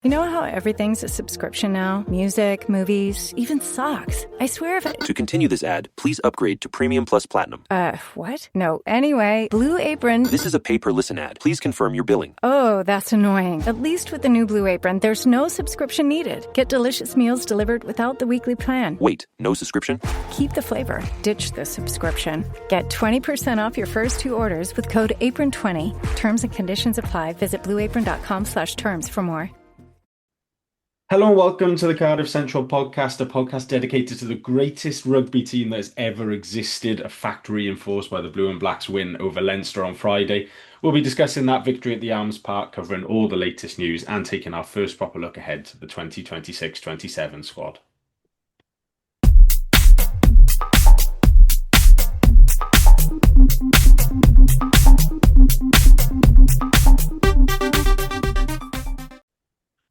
You know how everything's a subscription now? Music, movies, even socks. I swear if To continue this ad, please upgrade to Premium Plus Platinum. What? No. Anyway, Blue Apron... This is a pay-per-listen ad. Please confirm your billing. Oh, that's annoying. At least with the new Blue Apron, there's no subscription needed. Get delicious meals delivered without the weekly plan. Wait, no subscription? Keep the flavor. Ditch the subscription. Get 20% off your first 2 orders with code APRON20. Terms and conditions apply. Visit blueapron.com/terms for more. Hello and welcome to the Cardiff Central podcast, a podcast dedicated to the greatest rugby team that has ever existed, a fact reinforced by the Blue and Blacks win over Leinster on Friday. We'll be discussing that victory at the Arms Park, covering all the latest news and taking our first proper look ahead to the 2026-27 squad.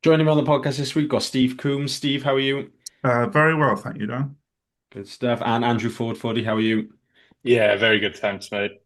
Joining me on the podcast this week, got Steve Coombs. Steve, how are you? Very well, thank you, Dan. Good stuff. And Andrew Fordey, how are you? Yeah, very good. Thanks, mate.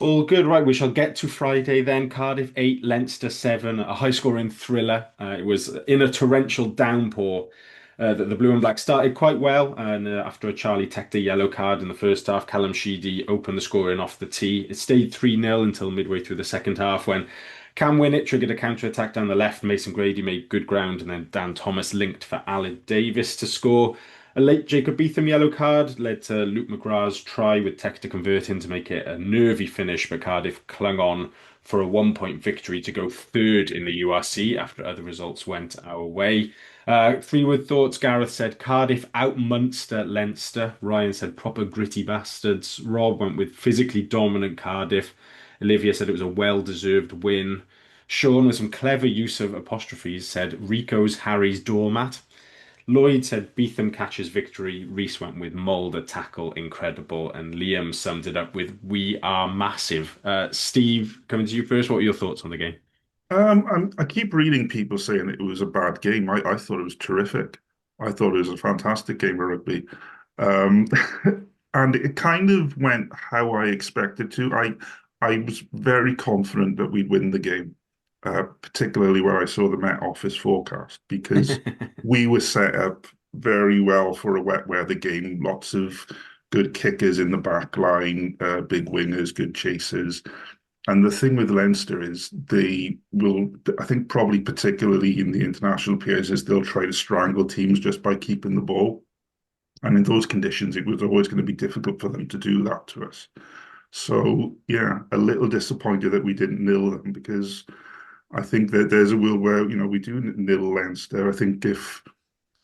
All good. Right, we shall get to Friday then. Cardiff 8, Leinster 7, a high-scoring thriller. It was in a torrential downpour that the Blue and Black started quite well. And after a Charlie Tector yellow card in the first half, Callum Sheedy opened the scoring off the tee. It stayed 3-0 until midway through the second half when Cam Winnett triggered a counter-attack down the left. Mason Grady made good ground, and then Dan Thomas linked for Aled Davis to score. A late Jacob Beetham yellow card led to Luke McGrath's try with Tector converting to make it a nervy finish, but Cardiff clung on for a 1-point victory to go third in the URC after other results went our way. 3-word thoughts. Gareth said Cardiff out-Munster Leinster. Ryan said proper gritty bastards. Rob went with physically dominant Cardiff. Olivia said it was a well-deserved win. Sean, with some clever use of apostrophes, said Rico's Harry's doormat. Lloyd said Beetham catches victory. Reese went with Mulder tackle incredible. And Liam summed it up with we are massive. Steve, coming to you first, what are your thoughts on the game? I keep reading people saying it was a bad game. I thought it was terrific. I thought it was a fantastic game of rugby. And it kind of went how I expected to. I was very confident that we'd win the game, particularly when I saw the Met Office forecast, because we were set up very well for a wet weather game. Lots of good kickers in the back line, big wingers, good chasers. And the thing with Leinster is they will, I think probably particularly in the international periods, is they'll try to strangle teams just by keeping the ball. And in those conditions, it was always going to be difficult for them to do that to us. So, yeah, a little disappointed that we didn't nil them, because I think that there's a world where, we do nil Leinster. I think if,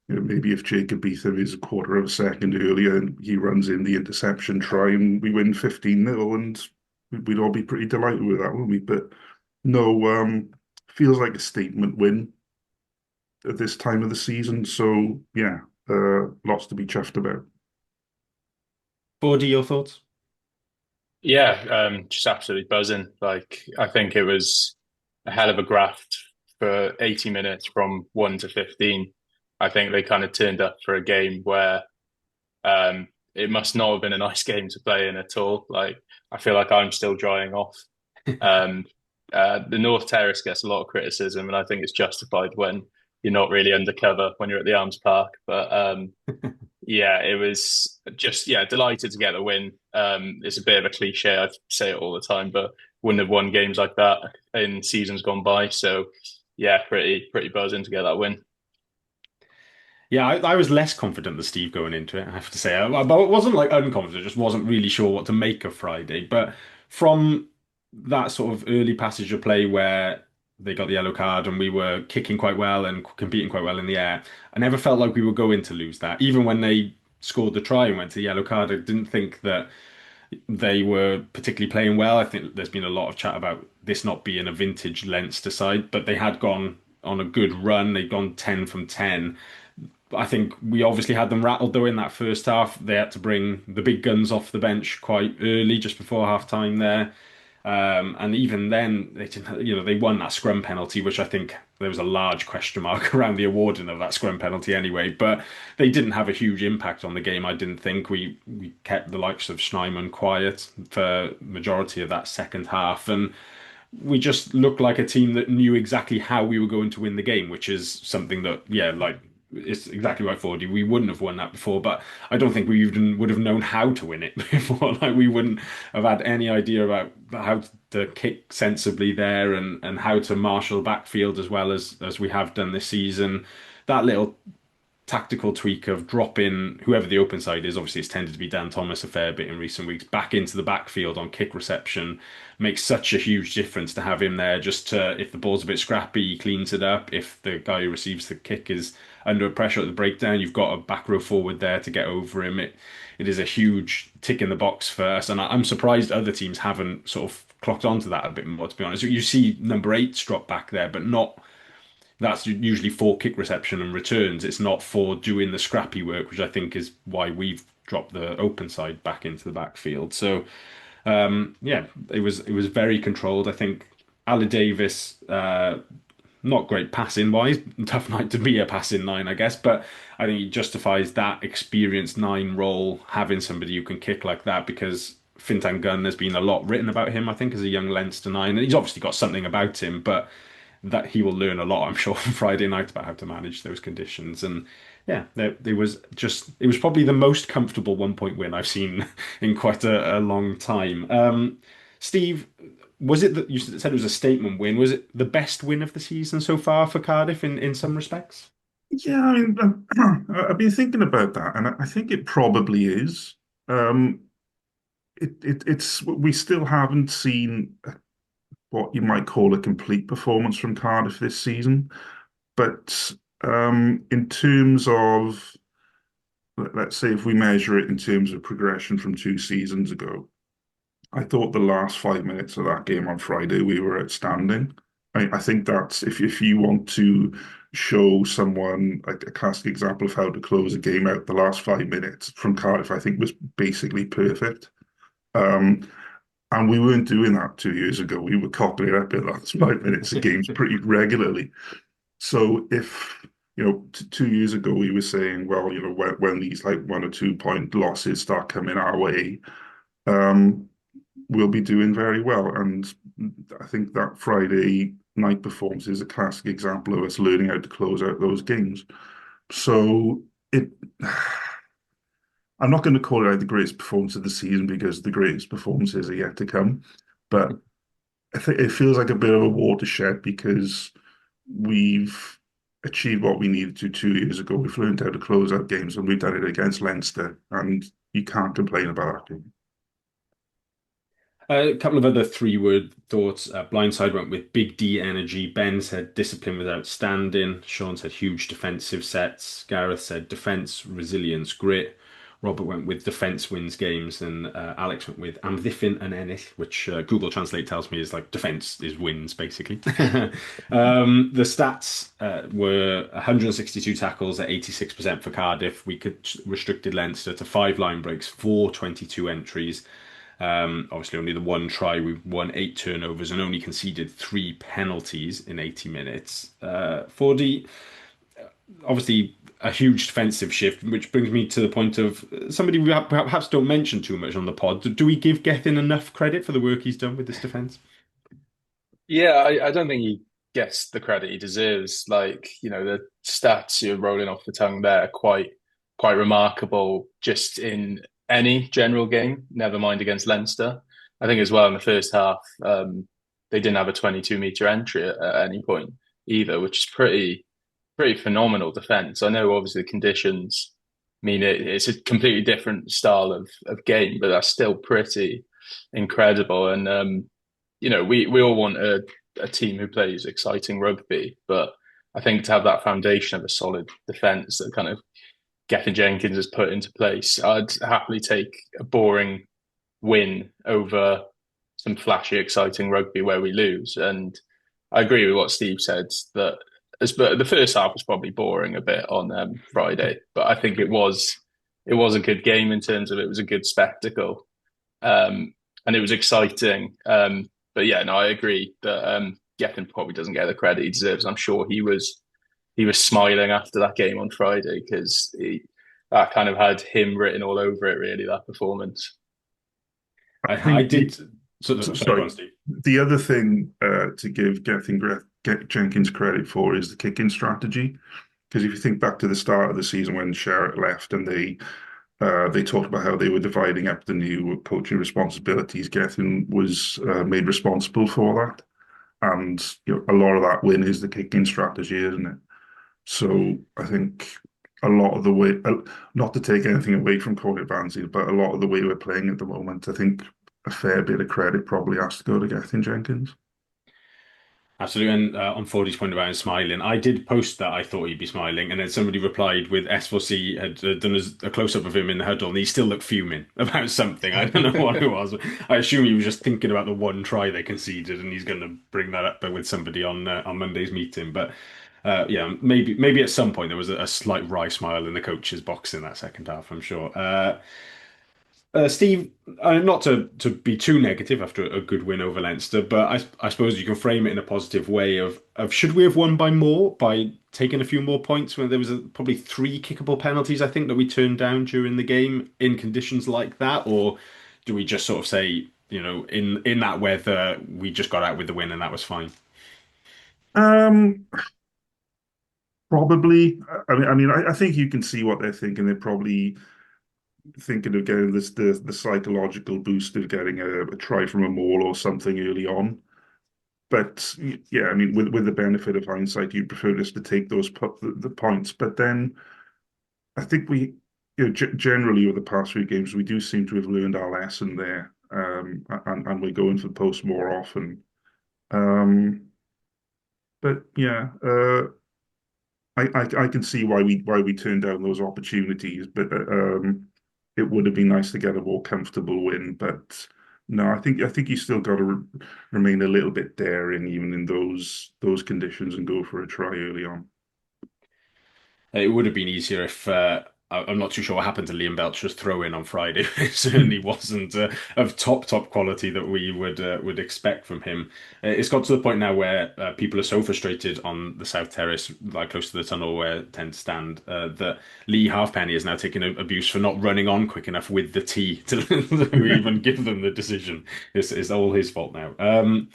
maybe if Jacob Beetham is a quarter of a second earlier and he runs in the interception try and we win 15-0, and we'd all be pretty delighted with that, wouldn't we? But no, feels like a statement win at this time of the season. So, yeah, lots to be chuffed about. Fordey, your thoughts? Yeah, just absolutely buzzing. Like, I think it was a hell of a graft for 80 minutes from 1 to 15. I think they kind of turned up for a game where it must not have been a nice game to play in at all. Like, I feel like I'm still drying off. The North Terrace gets a lot of criticism, and I think it's justified when you're not really undercover when you're at the Arms Park. But yeah, it was just, delighted to get the win. It's a bit of a cliche, I say it all the time, but wouldn't have won games like that in seasons gone by. So yeah, pretty buzzing to get that win. Yeah, I was less confident than Steve going into it, I have to say. But it wasn't like unconfident, just wasn't really sure what to make of Friday. But from that sort of early passage of play where they got the yellow card and we were kicking quite well and competing quite well in the air, I never felt like we were going to lose that. Even when they scored the try and went to the yellow card, I didn't think that they were particularly playing well. I think there's been a lot of chat about this not being a vintage Leinster side, but they had gone on a good run. They'd gone 10 from 10. I think we obviously had them rattled though in that first half. They had to bring the big guns off the bench quite early, just before half time there. And even then, they didn't, they won that scrum penalty, which I think there was a large question mark around the awarding of that scrum penalty anyway. But they didn't have a huge impact on the game. I didn't think we kept the likes of Schneemann quiet for majority of that second half. And we just looked like a team that knew exactly how we were going to win the game, which is something that, yeah, like it's exactly right, Fordey. We wouldn't have won that before, but I don't think we even would have known how to win it before. Like we wouldn't have had any idea about how to kick sensibly there and how to marshal backfield as well as we have done this season. That little tactical tweak of dropping whoever the open side is. Obviously, it's tended to be Dan Thomas a fair bit in recent weeks. Back into the backfield on kick reception makes such a huge difference to have him there. Just to, if the ball's a bit scrappy, he cleans it up. If the guy who receives the kick is under pressure at the breakdown, you've got a back row forward there to get over him. It is a huge tick in the box for us, and I'm surprised other teams haven't sort of clocked onto that a bit more. To be honest, you see number 8 drop back there, but not that's usually for kick reception and returns. It's not for doing the scrappy work, which I think is why we've dropped the open side back into the backfield. So yeah, it was very controlled. I think Ali Davis, not great passing wise, tough night to be a passing nine, I guess, but I think he justifies that experienced nine role, having somebody who can kick like that, because Fintan Gunn, there's been a lot written about him, I think, as a young Leinster nine, and he's obviously got something about him, but that he will learn a lot, I'm sure, on Friday night about how to manage those conditions. And yeah, it was probably the most comfortable 1 point win I've seen in quite a long time. Steve, was it that you said it was a statement win? Was it the best win of the season so far for Cardiff in some respects? Yeah, I mean, I've been thinking about that, and I think it probably is. Um, it's we still haven't seen what you might call a complete performance from Cardiff this season, but in terms of, let's say, if we measure it in terms of progression from 2 seasons ago, I thought the last 5 minutes of that game on Friday we were outstanding. I think that's if you want to show someone a classic example of how to close a game out, the last 5 minutes from Cardiff, I think was basically perfect. Um, and we weren't doing that 2 years ago. We were cocking it up in the last 5 minutes of games pretty regularly. So if, 2 years ago we were saying, well, when these like 1 or 2 point losses start coming our way, um, we'll be doing very well. And I think that Friday night performance is a classic example of us learning how to close out those games. So it, I'm not going to call it like the greatest performance of the season because the greatest performances are yet to come, but I think it feels like a bit of a watershed because we've achieved what we needed to 2 years ago. We've learned how to close out games, and we've done it against Leinster, and you can't complain about that. A couple of other three-word thoughts. Blindside went with big D energy. Ben said discipline was outstanding. Sean said huge defensive sets. Gareth said defense, resilience, grit. Robert went with defense wins games, and Alex went with amddiffyn and ennill, which Google Translate tells me is like defense is wins, basically. The stats were 162 tackles at 86% for Cardiff. We could restricted Leinster to 5 line breaks, 422 entries. Obviously, only the one try. We've won 8 turnovers and only conceded 3 penalties in 80 minutes. Fordey, obviously, a huge defensive shift, which brings me to the point of somebody we perhaps don't mention too much on the pod. Do we give Gethin enough credit for the work he's done with this defense? Yeah, I don't think he gets the credit he deserves. Like, the stats you're rolling off the tongue there are quite remarkable just in any general game, never mind against Leinster. I think as well in the first half, they didn't have a 22-meter entry at any point either, which is pretty phenomenal defense. I know obviously the conditions mean it's a completely different style of game, but that's still pretty incredible. And we all want a team who plays exciting rugby, but I think to have that foundation of a solid defense that kind of Gethin Jenkins has put into place, I'd happily take a boring win over some flashy, exciting rugby where we lose. And I agree with what Steve said that the first half was probably boring a bit on Friday, but I think it was a good game in terms of it was a good spectacle, and it was exciting. But yeah, no, I agree that Gethin probably doesn't get the credit he deserves. I'm sure he was smiling after that game on Friday because that kind of had him written all over it, really, that performance. I I think did. Sorry, go Sorry. on, Steve. The other thing to give Jenkins credit for is the kicking strategy. Because if you think back to the start of the season when Sherritt left and they talked about how they were dividing up the new coaching responsibilities, Gethin was made responsible for that. And a lot of that win is the kicking strategy, isn't it? So I think a lot of the way, not to take anything away from Corey Banzi, but a lot of the way we're playing at the moment, I think a fair bit of credit probably has to go to Gethin Jenkins. Absolutely. And on Fordey's point about him smiling, I did post that I thought he'd be smiling, and then somebody replied with S4C had done a close up of him in the huddle, and he still looked fuming about something. I don't know what it was. I assume he was just thinking about the one try they conceded, and he's going to bring that up with somebody on Monday's meeting. But yeah, maybe at some point there was a slight wry smile in the coach's box in that second half, I'm sure. Steve, not to be too negative after a good win over Leinster, but I suppose you can frame it in a positive way of should we have won by more, by taking a few more points when there was probably three kickable penalties, I think, that we turned down during the game in conditions like that, or do we just sort of say, in that weather, we just got out with the win and that was fine? Um, Probably. I think you can see what they're thinking. They're probably thinking of getting the psychological boost of getting a try from a maul or something early on. But yeah, I mean, with the benefit of hindsight, you'd prefer us to take the points. But then I think generally over the past few games, we do seem to have learned our lesson there, and we're going for the post more often. Um, but yeah, I can see why we turned down those opportunities, but it would have been nice to get a more comfortable win. But no, I think you still got to remain a little bit daring even in those conditions and go for a try early on. It would have been easier if I'm not too sure what happened to Liam Belcher's throw in on Friday. It certainly wasn't of top quality that we would expect from him. It's got to the point now where people are so frustrated on the South Terrace, like close to the tunnel where I tend to stand, that Lee Halfpenny is now taking abuse for not running on quick enough with the tee to even give them the decision. It's all his fault now.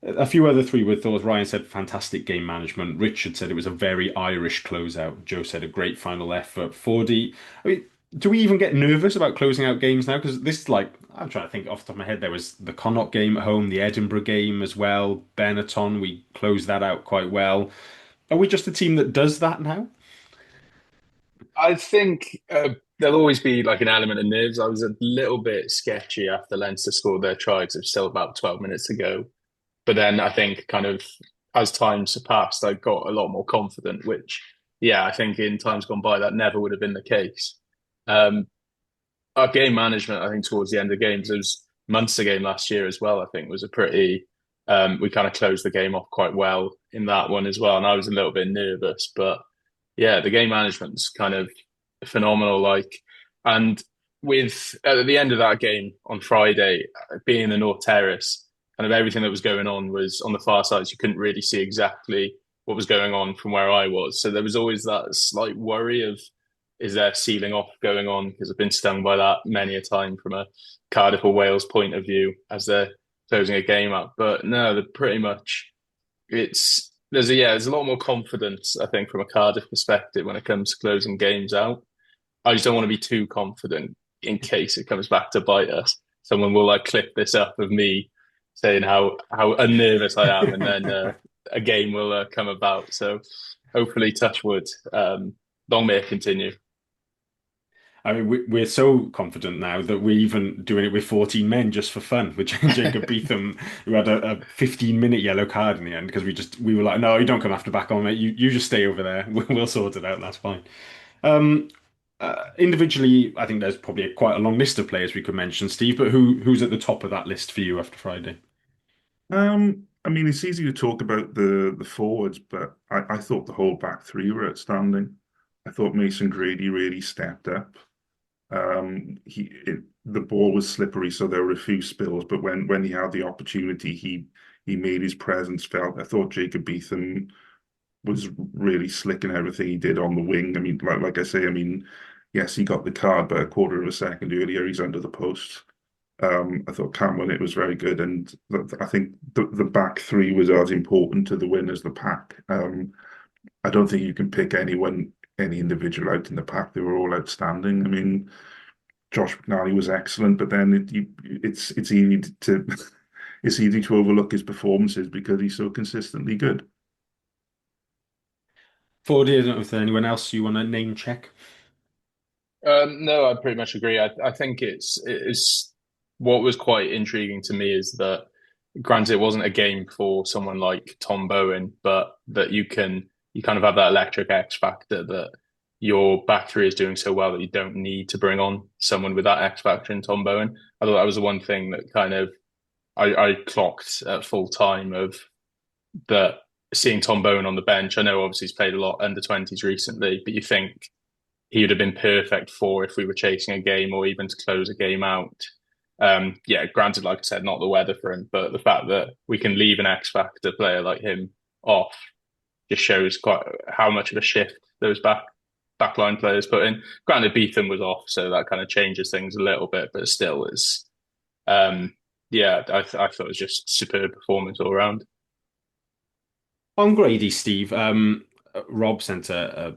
A few other three-word thoughts. Ryan said fantastic game management. Richard said it was a very Irish closeout. Joe said a great final effort. Fordey, I mean, do we even get nervous about closing out games now? Because this is like, I'm trying to think off the top of my head, there was the Connacht game at home, the Edinburgh game as well, Benetton, we closed that out quite well. Are we just a team that does that now? I think there'll always be like an element of nerves. I was a little bit sketchy after Leinster scored their try. 'Cause There's still about 12 minutes to go. But then I think kind of as time surpassed, I got a lot more confident, which, yeah, I think in times gone by, that never would have been the case. Um, our game management, I think, towards the end of the games, there was Munster game last year as well, I think, was a pretty, we kind of closed the game off quite well in that one as well. And I was a little bit nervous, but yeah, the game management's kind of phenomenal. And with at the end of that game on Friday, being in the North Terrace, kind of everything that was going on was on the far side. So you couldn't really see exactly what was going on from where I was. So there was always that slight worry of, is there sealing off going on? Because I've been stung by that many a time from a Cardiff or Wales point of view as they're closing a game up. But no, they're pretty much there's a lot more confidence, I think, from a Cardiff perspective when it comes to closing games out. I just don't want to be too confident in case it comes back to bite us. Someone will like clip this up of me saying how unnervous I am, and then a game will come about. So hopefully, touch wood, long may it continue. I mean, we're so confident now that we're even doing it with 14 men just for fun, with Jacob Beetham, who had a 15-minute yellow card in the end because we were like, no, you don't come after back on, mate. You just stay over there. We'll sort it out. That's fine. Um, Individually, I think there's probably quite a long list of players we could mention, Steve. But who's at the top of that list for you after Friday? I mean, it's easy to talk about the forwards, but I thought the whole back three were outstanding. I thought Mason Grady really stepped up. The ball was slippery, so there were a few spills, but when he had the opportunity, he made his presence felt. I thought Jacob Beetham was really slick in everything he did on the wing. I mean, like I say, I mean, yes, he got the card, but a quarter of a second earlier, he's under the post. I thought Cameron it was very good, and I think the back three was as important to the win as the pack. I don't think you can pick any individual out in the pack. They were all outstanding. I mean, Josh McNally was excellent, but then it's easy to it's easy to overlook his performances because he's so consistently good. Fordey, I don't know if there's anyone else you want to name check. No, I pretty much agree. I think it's what was quite intriguing to me is that granted it wasn't a game for someone like Tom Bowen, but that you kind of have that electric X factor that your back three is doing so well that you don't need to bring on someone with that X factor in Tom Bowen. I thought that was the one thing that kind of I clocked at full time of that seeing Tom Bowen on the bench. I know obviously he's played a lot under 20s recently, but you think he would have been perfect for if we were chasing a game or even to close a game out. Yeah, granted, like I said, not the weather for him, but the fact that we can leave an X Factor player like him off just shows quite how much of a shift those backline players put in. Granted, Beetham was off, so that kind of changes things a little bit, but still is yeah, I thought it was just superb performance all around. On Grady, Steve, Rob sent a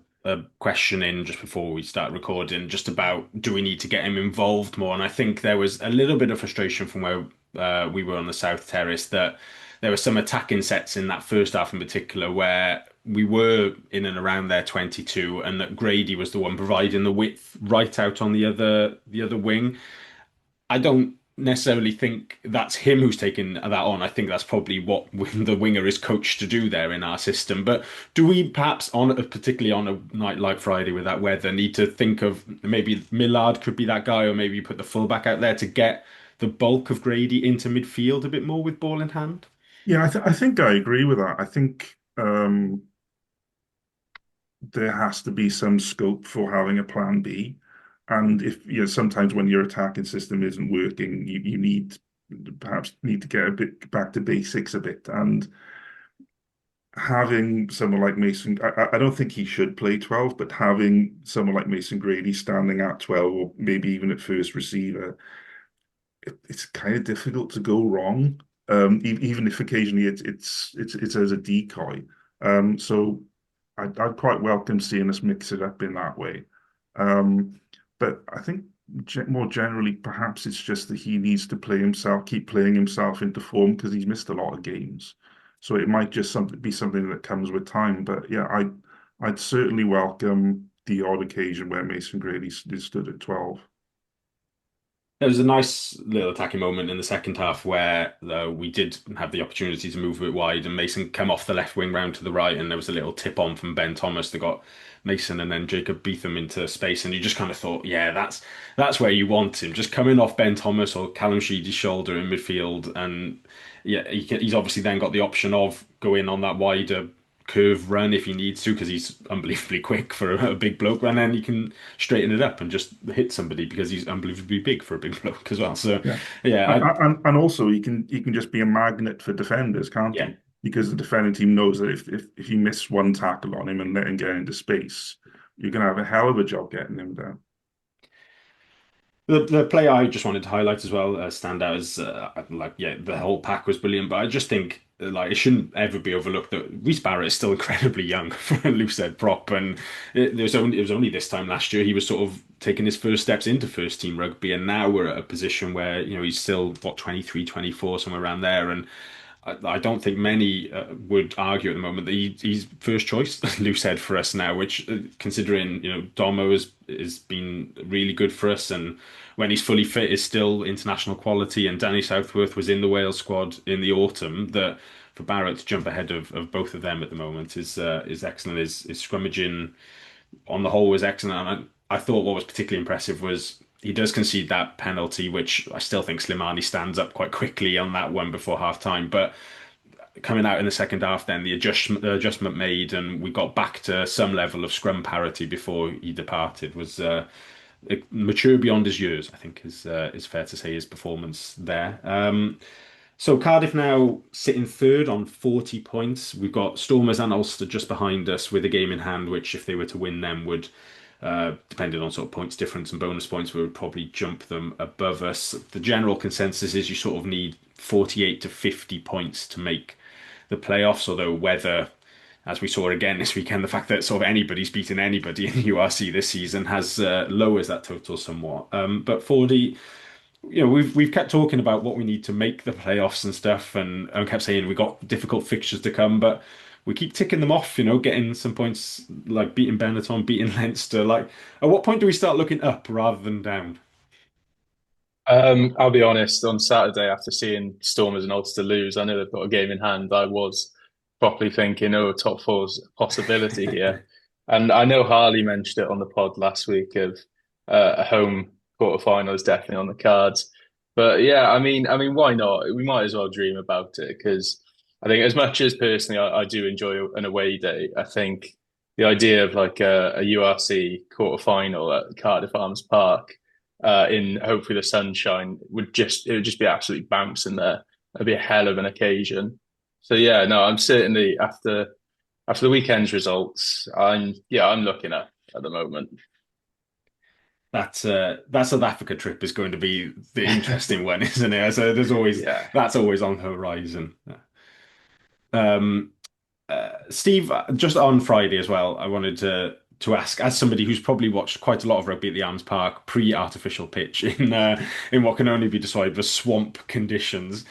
question in just before we start recording, just about do we need to get him involved more? And I think there was a little bit of frustration from where we were on the South Terrace that there were some attacking sets in that first half in particular where we were in and around their 22, and that Grady was the one providing the width right out on the other wing. I don't necessarily think that's him who's taking that on. I think that's probably what the winger is coached to do there in our system. But do we perhaps, particularly on a night like Friday with that weather, need to think of maybe Millard could be that guy, or maybe you put the fullback out there to get the bulk of Grady into midfield a bit more with ball in hand? Yeah, I think I agree with that. I think there has to be some scope for having a plan B. And if sometimes when your attacking system isn't working, you perhaps need to get a bit back to basics a bit. And having someone like Mason, I don't think he should play 12, but having someone like Mason Grady standing at 12 or maybe even at first receiver, it's kind of difficult to go wrong. Even if occasionally it's as a decoy. So I'd quite welcome seeing us mix it up in that way. Um, but I think more generally, perhaps it's just that he needs to keep playing himself into form because he's missed a lot of games. So it might just be something that comes with time. But yeah, I'd certainly welcome the odd occasion where Mason Grady stood at 12. There was a nice little attacking moment in the second half where we did have the opportunity to move a bit wide and Mason come off the left wing round to the right, and there was a little tip on from Ben Thomas that got Mason and then Jacob Beetham into space, and you just kind of thought, yeah, that's where you want him, just coming off Ben Thomas or Callum Sheedy's shoulder in midfield, and yeah, he's obviously then got the option of going on that wider curve run if he needs to because he's unbelievably quick for a big bloke, and then he can straighten it up and just hit somebody because he's unbelievably big for a big bloke as well. So Yeah. yeah, And also he can just be a magnet for defenders, can't yeah. he? Because the defending team knows that if you miss one tackle on him and let him get into space, you're gonna have a hell of a job getting him down. The play I just wanted to highlight as well, stand out as like yeah, the whole pack was brilliant, but I just think like it shouldn't ever be overlooked that Reece Barrett is still incredibly young for a loose head prop, and it was only this time last year he was sort of taking his first steps into first team rugby, and now we're at a position where he's still what 23, 24, somewhere around there, and I don't think many would argue at the moment that he's first choice loose head for us now, which considering Domo has been really good for us, and when he's fully fit is still international quality, and Danny Southworth was in the Wales squad in the autumn. That for Barrett to jump ahead of both of them at the moment is excellent. His scrummaging on the whole was excellent. And I thought what was particularly impressive was he does concede that penalty, which I still think Slimani stands up quite quickly on that one before half time. But coming out in the second half, then the adjustment made, and we got back to some level of scrum parity before he departed. Was mature beyond his years, I think is fair to say his performance there. So Cardiff now sitting third on 40 points. We've got Stormers and Ulster just behind us with a game in hand, which if they were to win them would Depending on sort of points difference and bonus points, we would probably jump them above us. The general consensus is you sort of need 48 to 50 points to make the playoffs, although whether, as we saw again this weekend, the fact that sort of anybody's beaten anybody in URC this season has lowers that total somewhat. But Fordey, we've kept talking about what we need to make the playoffs and stuff, and kept saying we got difficult fixtures to come, but we keep ticking them off. Getting some points like beating Benetton, beating Leinster. Like, at what point do we start looking up rather than down? I'll be honest, on Saturday after seeing Stormers and Ulster lose, I know they've got a game in hand. I was properly thinking, oh, top four's a possibility here. And I know Harley mentioned it on the pod last week of a home quarterfinal is definitely on the cards. But yeah, I mean, why not? We might as well dream about it because I think as much as personally I do enjoy an away day, I think the idea of like a URC quarterfinal at Cardiff Arms Park in hopefully the sunshine it would just be absolutely bouncing there. It'd be a hell of an occasion. So yeah, no, I'm certainly after the weekend's results, I'm looking at the moment. That South Africa trip is going to be the interesting one, isn't it? So Yeah. that's always on the horizon. Um, Steve, just on Friday as well, I wanted to ask, as somebody who's probably watched quite a lot of rugby at the Arms Park pre-artificial pitch in what can only be described as swamp conditions,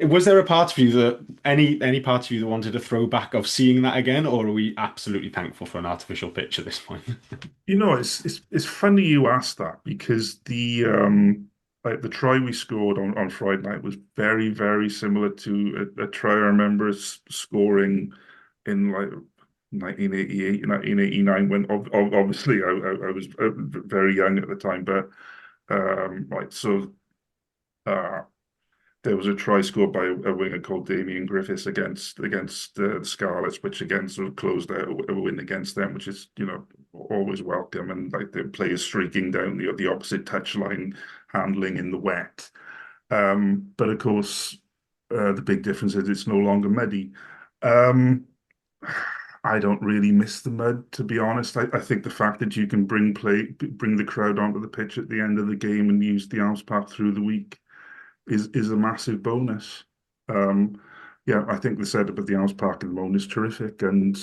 was there a part of you that any part of you that wanted a throwback of seeing that again, or are we absolutely thankful for an artificial pitch at this point? It's funny you asked that because the like the try we scored on Friday night was very, very similar to a try I remember scoring in like 1988, 1989 when obviously I was very young at the time, but right, so uh there was a try scored by a winger called Damien Griffiths against the Scarlets, which again sort of closed out a win against them, which is always welcome. And like the players streaking down the opposite touchline, handling in the wet. But of course, the big difference is it's no longer muddy. Um, I don't really miss the mud, to be honest. I think the fact that you can bring the crowd onto the pitch at the end of the game and use the arms path through the week is a massive bonus. Um, yeah, I think the setup of the Alms Park and Moan is terrific, and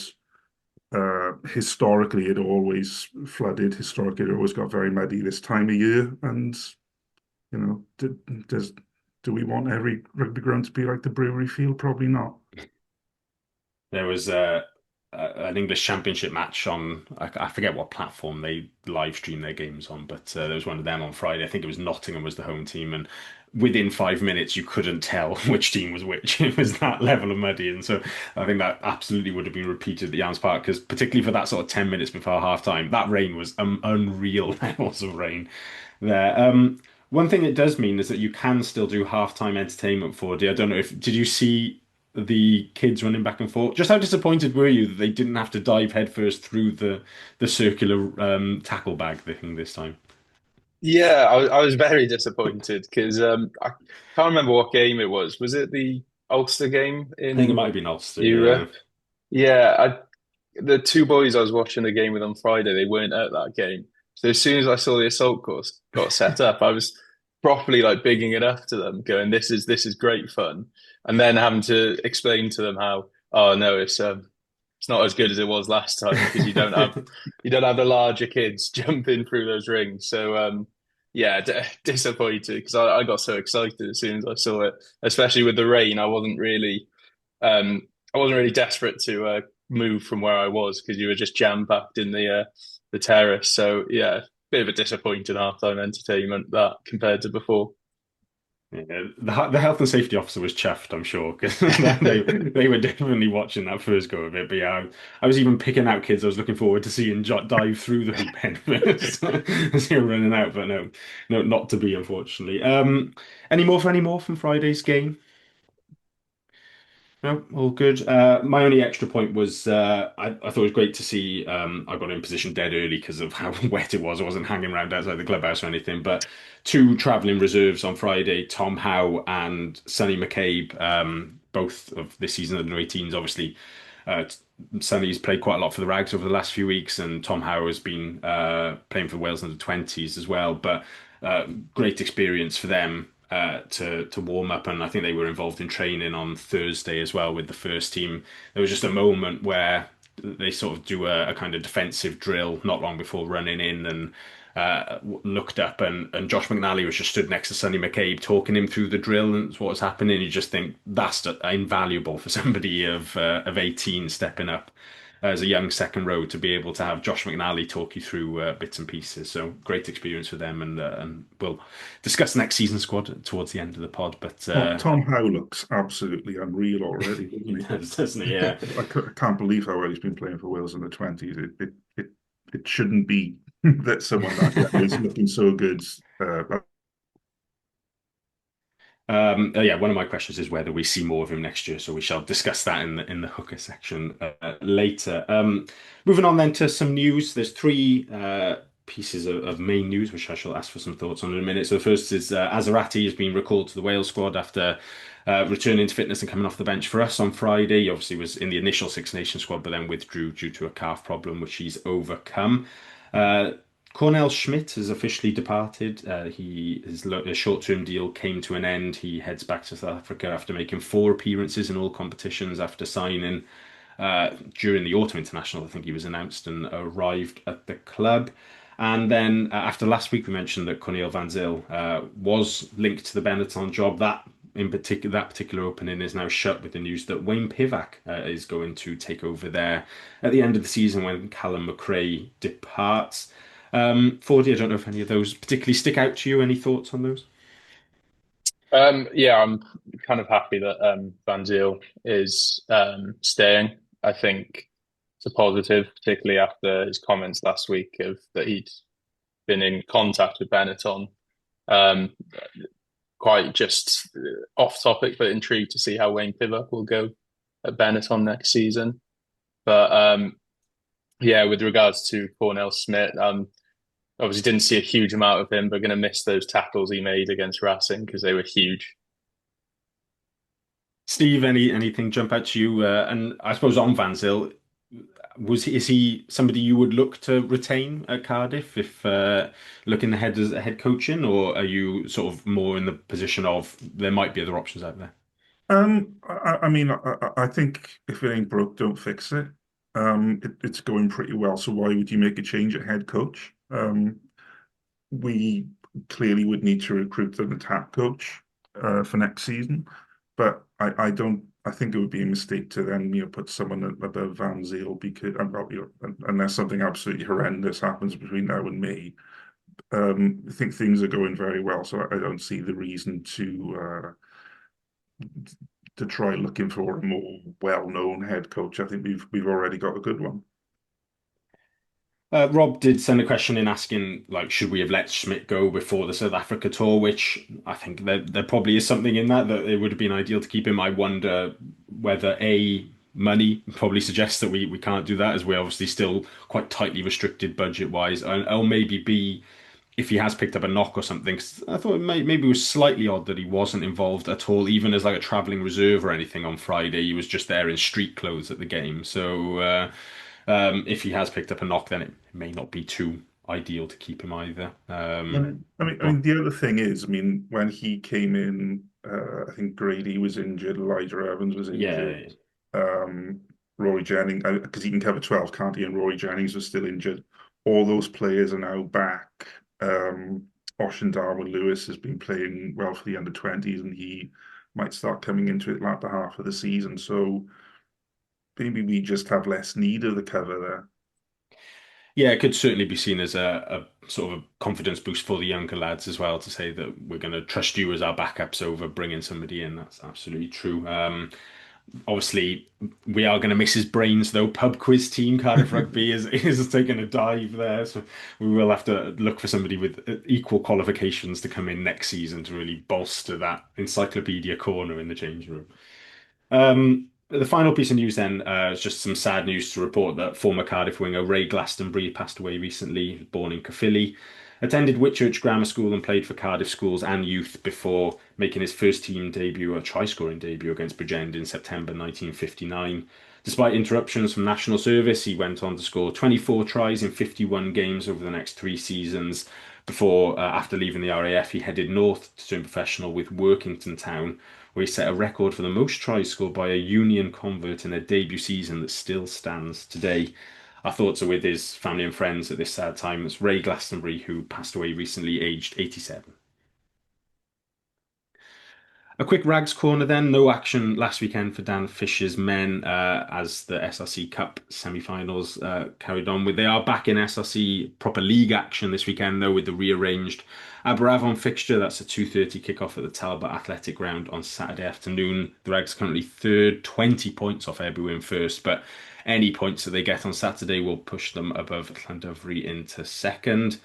historically it always flooded. Historically, it always got very muddy this time of year, and you know, does do we want every rugby ground to be like the Brewery Field? Probably not. There was an English Championship match on, I forget what platform they live stream their games on, but there was one of them on Friday. I think it was Nottingham was the home team, and within 5 minutes you couldn't tell which team was which. It was that level of muddy, and so I think that absolutely would have been repeated at the Yams Park because particularly for that sort of 10 minutes before half time, that rain was unreal levels of rain there. One thing it does mean is that you can still do halftime entertainment for. I don't know if did you see the kids running back and forth? Just how disappointed were you that they didn't have to dive headfirst through the circular tackle bag thing this time? Yeah, I was very disappointed because I can't remember what game it was. Was it the Ulster game I think it in might have been Ulster, yeah. Europe? Yeah, the two boys I was watching the game with on Friday, they weren't at that game. So as soon as I saw the assault course got set up, I was properly like bigging it up to them, going, "This is great fun," and then having to explain to them how, oh no, it's not as good as it was last time because you don't have the larger kids jumping through those rings. So yeah, disappointed because I got so excited as soon as I saw it, especially with the rain. I wasn't really desperate to move from where I was because you were just jam packed in the terrace. So yeah, bit of a disappointing halftime entertainment that compared to before. Yeah, the health and safety officer was chuffed, I'm sure, because they were definitely watching that first go of it. But yeah, I was even picking out kids I was looking forward to seeing dive through the hoop end first as they were running out. But no, no, not to be, unfortunately. Any more from Friday's game? No, all good. My only extra point was I thought it was great to see I got in position dead early because of how wet it was. I wasn't hanging around outside the clubhouse or anything. But two travelling reserves on Friday, Tom Howe and Sonny McCabe, both of this season under 18s, obviously Sonny's played quite a lot for the Rags over the last few weeks, and Tom Howe has been playing for Wales under 20s as well. But great experience for them to warm up, and I think they were involved in training on Thursday as well with the first team. There was just a moment where they sort of do a kind of defensive drill not long before running in, and looked up, and Josh McNally was just stood next to Sonny McCabe talking him through the drill and what was happening. You just think that's invaluable for somebody of 18 stepping up as a young second row to be able to have Josh McNally talk you through bits and pieces. So great experience for them, and we'll discuss next season squad towards the end of the pod. But Tom Howe looks absolutely unreal already, he doesn't does, doesn't he? Yeah. I can't believe how well he's been playing for Wales in the 20s. It shouldn't be that someone that young is looking so good. Yeah, one of my questions is whether we see more of him next year, so we shall discuss that in the hooker section later. Moving on then to some news. There's three pieces of main news which I shall ask for some thoughts on in a minute. So the first is Azarati has been recalled to the Wales squad after returning to fitness and coming off the bench for us on Friday. He obviously was in the initial Six Nations squad, but then withdrew due to a calf problem, which he's overcome. Cornell Schmidt has officially departed. His short-term deal came to an end. He heads back to South Africa after making 4 appearances in all competitions after signing during the Autumn International. I think he was announced and arrived at the club. And then after last week, we mentioned that Cornel van Zyl was linked to the Benetton job. That particular opening is now shut with the news that Wayne Pivac is going to take over there at the end of the season when Callum McRae departs. Fordey, I don't know if any of those particularly stick out to you. Any thoughts on those? Yeah, I'm kind of happy that Van Zyl is staying. I think it's a positive, particularly after his comments last week of that he'd been in contact with Benetton. Quite just off topic, but intrigued to see how Wayne Pivac will go at Benetton next season. But yeah, with regards to Cornell Smith, obviously didn't see a huge amount of him, but going to miss those tackles he made against Racing because they were huge. Steve, anything jump out to you? And I suppose on Van Zyl, is he somebody you would look to retain at Cardiff if looking ahead as head coaching, or are you sort of more in the position of there might be other options out there? I mean, I think if it ain't broke, don't fix it. It's going pretty well, so why would you make a change at head coach? We clearly would need to recruit an attack coach for next season, but I don't. I think it would be a mistake to then put someone above Van Zyl because unless something absolutely horrendous happens between now and May. I think things are going very well, so I don't see the reason to try looking for a more well-known head coach. I think we've already got a good one. Rob did send a question in asking, like, should we have let Schmidt go before the South Africa tour? Which I think there probably is something in that it would have been ideal to keep him. I wonder whether money probably suggests that we can't do that, as we're obviously still quite tightly restricted budget-wise, or maybe B, if he has picked up a knock or something. 'Cause I thought maybe it was slightly odd that he wasn't involved at all, even as like a travelling reserve or anything on Friday. He was just there in street clothes at the game. So if he has picked up a knock, then it may not be too ideal to keep him either. I mean, the other thing is, I mean, when he came in, I think Grady was injured, Elijah Evans was injured. Rory Jennings, because he can cover 12, can't he? And Rory Jennings was still injured. All those players are now back. Oshin Darwin-Lewis has been playing well for the under-20s, and he might start coming into it latter half of the season. So maybe we just have less need of the cover there. Yeah, it could certainly be seen as a sort of a confidence boost for the younger lads as well, to say that we're going to trust you as our backups over bringing somebody in. That's absolutely true. Obviously, we are going to miss his brains, though. Pub quiz team Cardiff Rugby is taking a dive there, so we will have to look for somebody with equal qualifications to come in next season to really bolster that encyclopedia corner in the changing room. The final piece of news then is just some sad news to report that former Cardiff winger Ray Glastonbury passed away recently. He was born in Caerphilly, attended Whitchurch Grammar School and played for Cardiff schools and youth before making his first team debut, a try-scoring debut against Bridgend in September 1959. Despite interruptions from national service, he went on to score 24 tries in 51 games over the next 3 seasons. Before, after leaving the RAF, he headed north to turn professional with Workington Town, where he set a record for the most tries scored by a Union convert in a debut season that still stands today. Our thoughts are with his family and friends at this sad time. It's Ray Glastonbury, who passed away recently, aged 87. A quick Rags corner then. No action last weekend for Dan Fisher's men as the SRC Cup semi-finals carried on with. They are back in SRC proper league action this weekend though with the rearranged Aberavon fixture. That's a 2:30 kickoff at the Talbot Athletic Ground on Saturday afternoon. The Rags currently third, 20 points off Ebbw first, but any points that they get on Saturday will push them above Llandovery into second.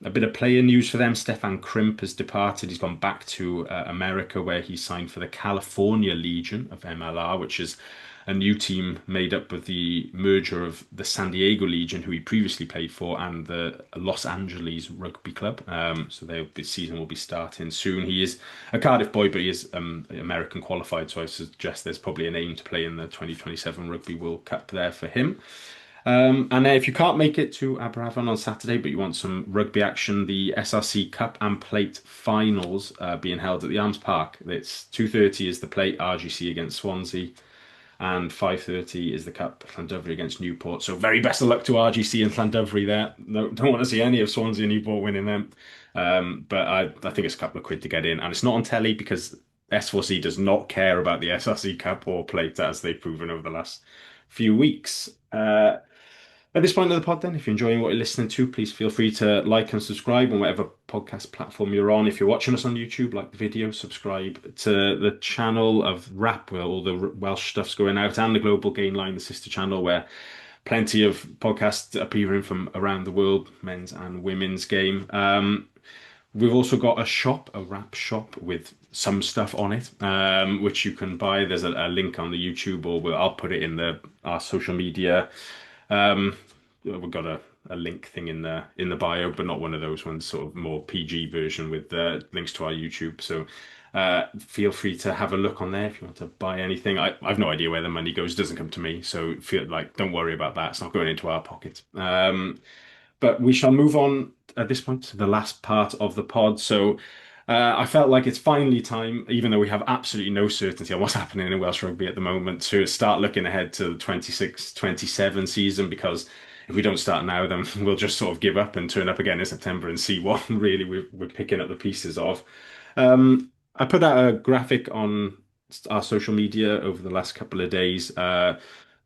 A bit of player news for them. Stefan Crimp has departed. He's gone back to America where he signed for the California Legion of MLR, which is a new team made up of the merger of the San Diego Legion, who he previously played for, and the Los Angeles Rugby Club. So this season will be starting soon. He is a Cardiff boy, but he is American qualified, so I suggest there's probably an aim to play in the 2027 Rugby World Cup there for him. And if you can't make it to Aberavon on Saturday, but you want some rugby action, the SRC Cup and Plate finals being held at the Arms Park. It's 2:30 is the Plate, RGC against Swansea, and 5:30 is the Cup, Llandovery against Newport. So very best of luck to RGC and Llandovery there. No, don't want to see any of Swansea and Newport winning them. But I think it's a couple of quid to get in, and it's not on telly because S4C does not care about the SRC Cup or Plate as they've proven over the last few weeks. At this point of the pod, then, if you're enjoying what you're listening to, please feel free to like and subscribe on whatever podcast platform you're on. If you're watching us on YouTube, like the video, subscribe to the channel of Rap, where all the Welsh stuff's going out, and the Global Gain Line, the sister channel, where plenty of podcasts appearing from around the world, men's and women's game. We've also got a shop, a rap shop with some stuff on it, which you can buy. There's a link on the YouTube, or I'll put it in our social media. We've got a link thing in the bio, but not one of those ones, sort of more PG version with links to our YouTube. So feel free to have a look on there if you want to buy anything. I've no idea where the money goes. It doesn't come to me, so feel like don't worry about that. It's not going into our pocket. But we shall move on at this point to the last part of the pod. So I felt like it's finally time, even though we have absolutely no certainty on what's happening in Welsh rugby at the moment, to start looking ahead to the 26-27 season, because if we don't start now, then we'll just sort of give up and turn up again in September and see what really we're picking up the pieces of. I put out a graphic on our social media over the last couple of days.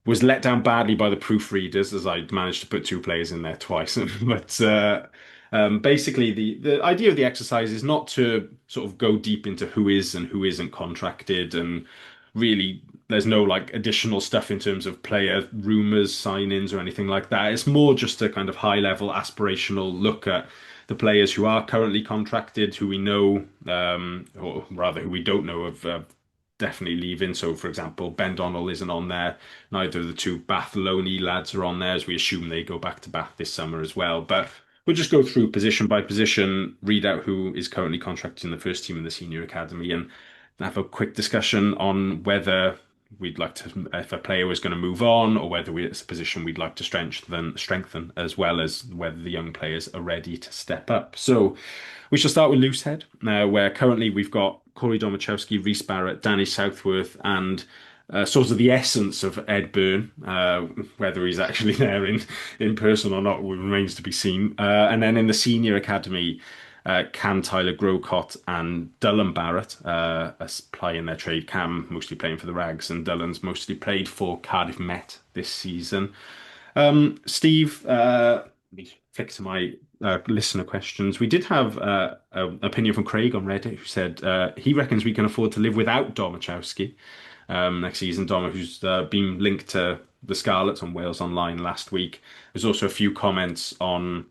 Was let down badly by the proofreaders as I managed to put two players in there twice. But basically, the idea of the exercise is not to sort of go deep into who is and who isn't contracted, and really there's no like additional stuff in terms of player rumors, sign-ins, or anything like that. It's more just a kind of high-level aspirational look at the players who are currently contracted, who we know, or rather who we don't know of definitely leaving. So, for example, Ben Donnell isn't on there. Neither of the two Bath Loney lads are on there, as we assume they go back to Bath this summer as well. But we'll just go through position by position, read out who is currently contracted in the first team in the senior academy, and have a quick discussion on whether we'd like to, if a player was going to move on, or whether it's a position we'd like to strengthen, as well as whether the young players are ready to step up. So we shall start with Loosehead, where currently we've got Corey Domachowski, Rhys Barrett, Danny Southworth, and sort of the essence of Ed Byrne. Whether he's actually there in person or not remains to be seen. And then in the senior academy, Cam Tyler Grocott and Dylan Barrett are playing their trade. Cam mostly playing for the Rags, and Dylan's mostly played for Cardiff Met this season. Steve, flick to my listener questions. We did have an opinion from Craig on Reddit who said he reckons we can afford to live without Domachowski next season. Doma, who's been linked to the Scarlets on Wales Online last week. There's also a few comments on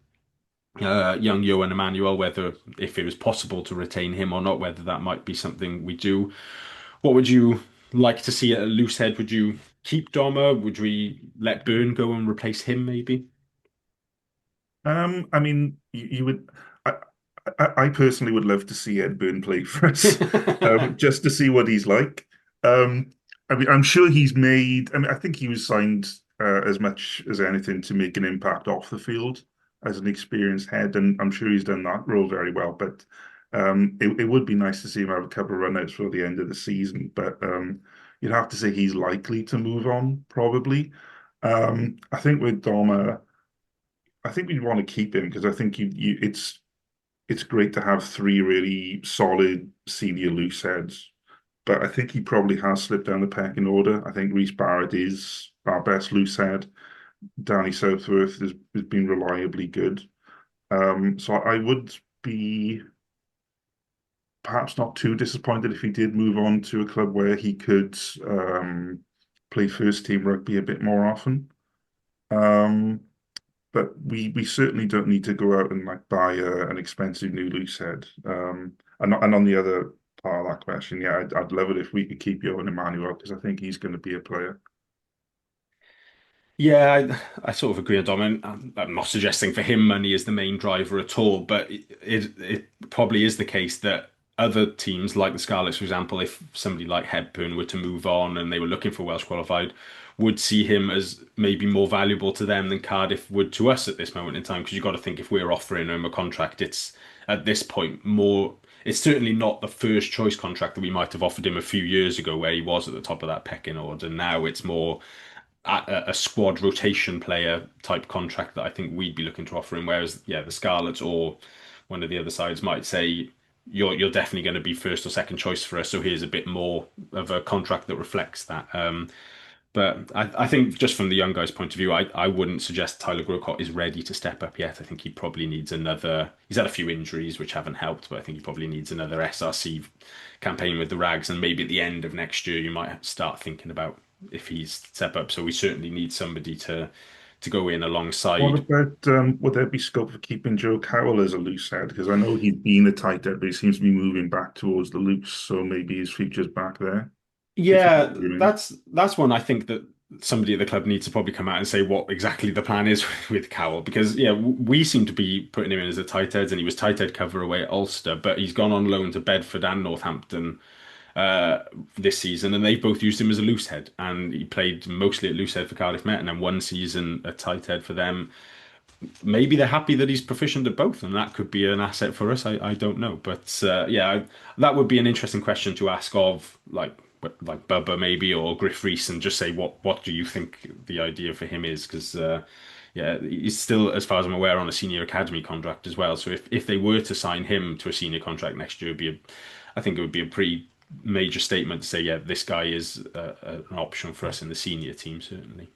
young Johan Emmanuel, whether if it was possible to retain him or not, whether that might be something we do. What would you like to see at a Loosehead? Would you keep Doma? Would we let Byrne go and replace him maybe? I mean, you would. I personally would love to see Ed Byrne play for us, just to see what he's like. I mean, I'm sure he's made. I mean, I think he was signed as much as anything to make an impact off the field as an experienced head, and I'm sure he's done that role very well. But it would be nice to see him have a couple of run-outs for the end of the season. But you'd have to say he's likely to move on, probably. I think with Doma, I think we'd want to keep him because I think it's great to have three really solid senior loose heads, but I think he probably has slipped down the pecking order. I think Reece Barrett is our best loose head. Danny Southworth has been reliably good. So I would be perhaps not too disappointed if he did move on to a club where he could play first team rugby a bit more often. Um, but we certainly don't need to go out and like buy an expensive new loose head. And on the other part of that question, yeah, I'd love it if we could keep Johan Emmanuel because I think he's going to be a player. Yeah, I sort of agree with Dom. And I'm not suggesting for him money is the main driver at all, but it probably is the case that other teams like the Scarlets, for example, if somebody like Hepburn were to move on and they were looking for Welsh qualified, would see him as maybe more valuable to them than Cardiff would to us at this moment in time. Because you've got to think if we're offering him a contract, it's at this point more. It's certainly not the first choice contract that we might have offered him a few years ago, where he was at the top of that pecking order. Now it's more a squad rotation player type contract that I think we'd be looking to offer him. Whereas, yeah, the Scarlets or one of the other sides might say you're definitely going to be first or second choice for us. So here's a bit more of a contract that reflects that. But I think just from the young guy's point of view, I wouldn't suggest Tyler Grocott is ready to step up yet. I think he probably needs another. He's had a few injuries which haven't helped, but I think he probably needs another SRC campaign with the Rags. And maybe at the end of next year, you might start thinking about if he's step up. So we certainly need somebody to go in What alongside. about would there be scope for keeping Joe Cowell as a loose head? Because I know he's been a tight head, but he seems to be moving back towards the loose, so maybe his future's back there. If he Yeah, remains. that's one I think that somebody at the club needs to probably come out and say what exactly the plan is with Cowell because yeah, we seem to be putting him in as a tight head and he was tight head cover away at Ulster, but he's gone on loan to Bedford and Northampton this season, and they've both used him as a loose head, and he played mostly at loose head for Cardiff Met, and then one season a tight head for them. Maybe they're happy that he's proficient at both, and that could be an asset for us. I don't know, but yeah, that would be an interesting question to ask of like Bubba maybe or Griff Rees, and just say what do you think the idea for him is? Because yeah, he's still, as far as I'm aware, on a senior academy contract as well. So if they were to sign him to a senior contract next year, I think it would be a pretty major statement to say, yeah, this guy is an option for us in the senior team certainly.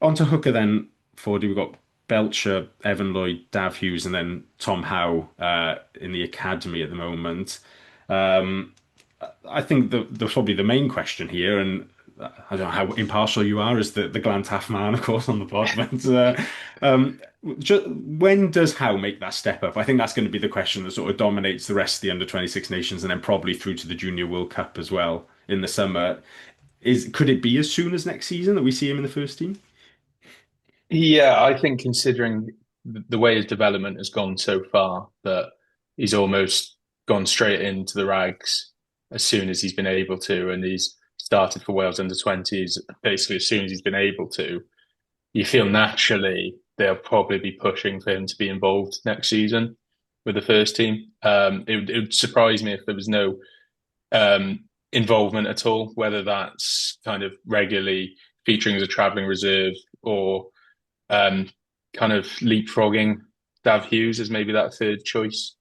On to hooker then, Fordey. We've got Belcher, Evan Lloyd, Dav Hughes, and then Tom Howe in the academy at the moment. Um, I think the probably the main question here, and I don't know how impartial you are as the Glantaff man, of course, on the pod, but when does Howe make that step up? I think that's going to be the question that sort of dominates the rest of the under 26 nations and then probably through to the Junior World Cup as well in the summer. Could it be as soon as next season that we see him in the first team? Yeah, I think considering the way his development has gone so far, that he's almost gone straight into the rags as soon as he's been able to, and he's started for Wales under 20s basically as soon as he's been able to. You feel naturally they'll probably be pushing for him to be involved next season with the first team. It would surprise me if there was no involvement at all, whether that's kind of regularly featuring as a travelling reserve or um, kind of leapfrogging Dav Hughes as maybe that third choice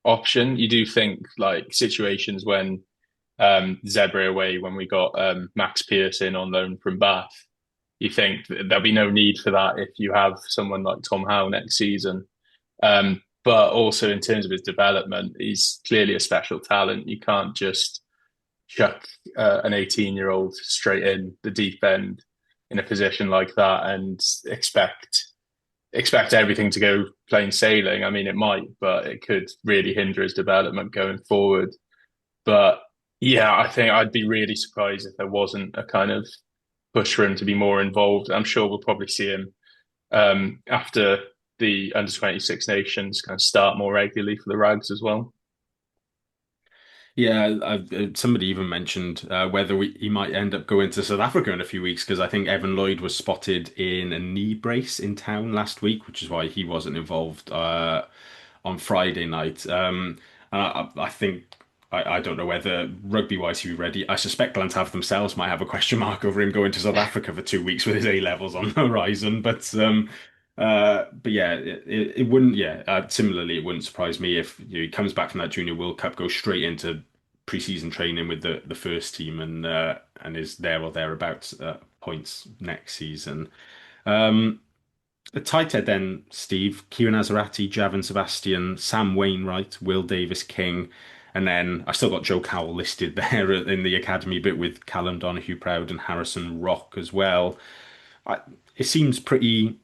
option. You do think like situations when Zebra away, when we got Max Pearson on loan from Bath, you think there'll be no need for that if you have someone like Tom Howe next season. But also in terms of his development, he's clearly a special talent. You can't just chuck an 18-year-old straight in the deep end in a position like that and expect everything to go plain sailing. I mean, it might, but it could really hinder his development going forward. But yeah, I think I'd be really surprised if there wasn't a kind of push for him to be more involved. I'm sure we'll probably see him after the under 26 nations kind of start more regularly for the Rags as well. Yeah, somebody even mentioned whether he might end up going to South Africa in a few weeks because I think Evan Lloyd was spotted in a knee brace in town last week, which is why he wasn't involved on Friday night. And I think I don't know whether rugby-wise he'll be ready. I suspect Glantaf themselves might have a question mark over him going to South Africa for 2 weeks with his A levels on the horizon, but yeah, it wouldn't. Yeah, similarly, it wouldn't surprise me if he comes back from that Junior World Cup, goes straight into preseason training with the first team, and is there or thereabouts points next season. Um, the tight head then, Steve, Kieran Azarati, Javin Sebastian, Sam Wainwright, Will Davis King, and then I still got Joe Cowell listed there in the academy bit with Callum Donahue Proud and Harrison Rock as well. I, it seems pretty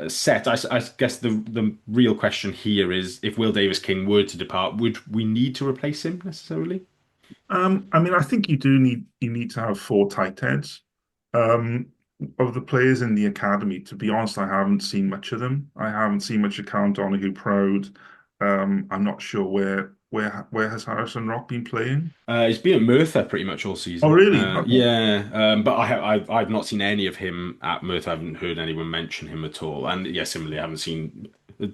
set. I guess the real question here is if Will Davis King were to depart, would we need to replace him necessarily? I mean, I think you need to have four tight heads. Um, of the players in the academy, to be honest, I haven't seen much of them. I haven't seen much of Count Donahue Proud. I'm not sure where has Harrison Rock been playing? He's been at Merthyr pretty much all Oh, season. really? Okay. Yeah, but I've not seen any of him at Merthyr. I haven't heard anyone mention him at all. And yeah, similarly, I haven't seen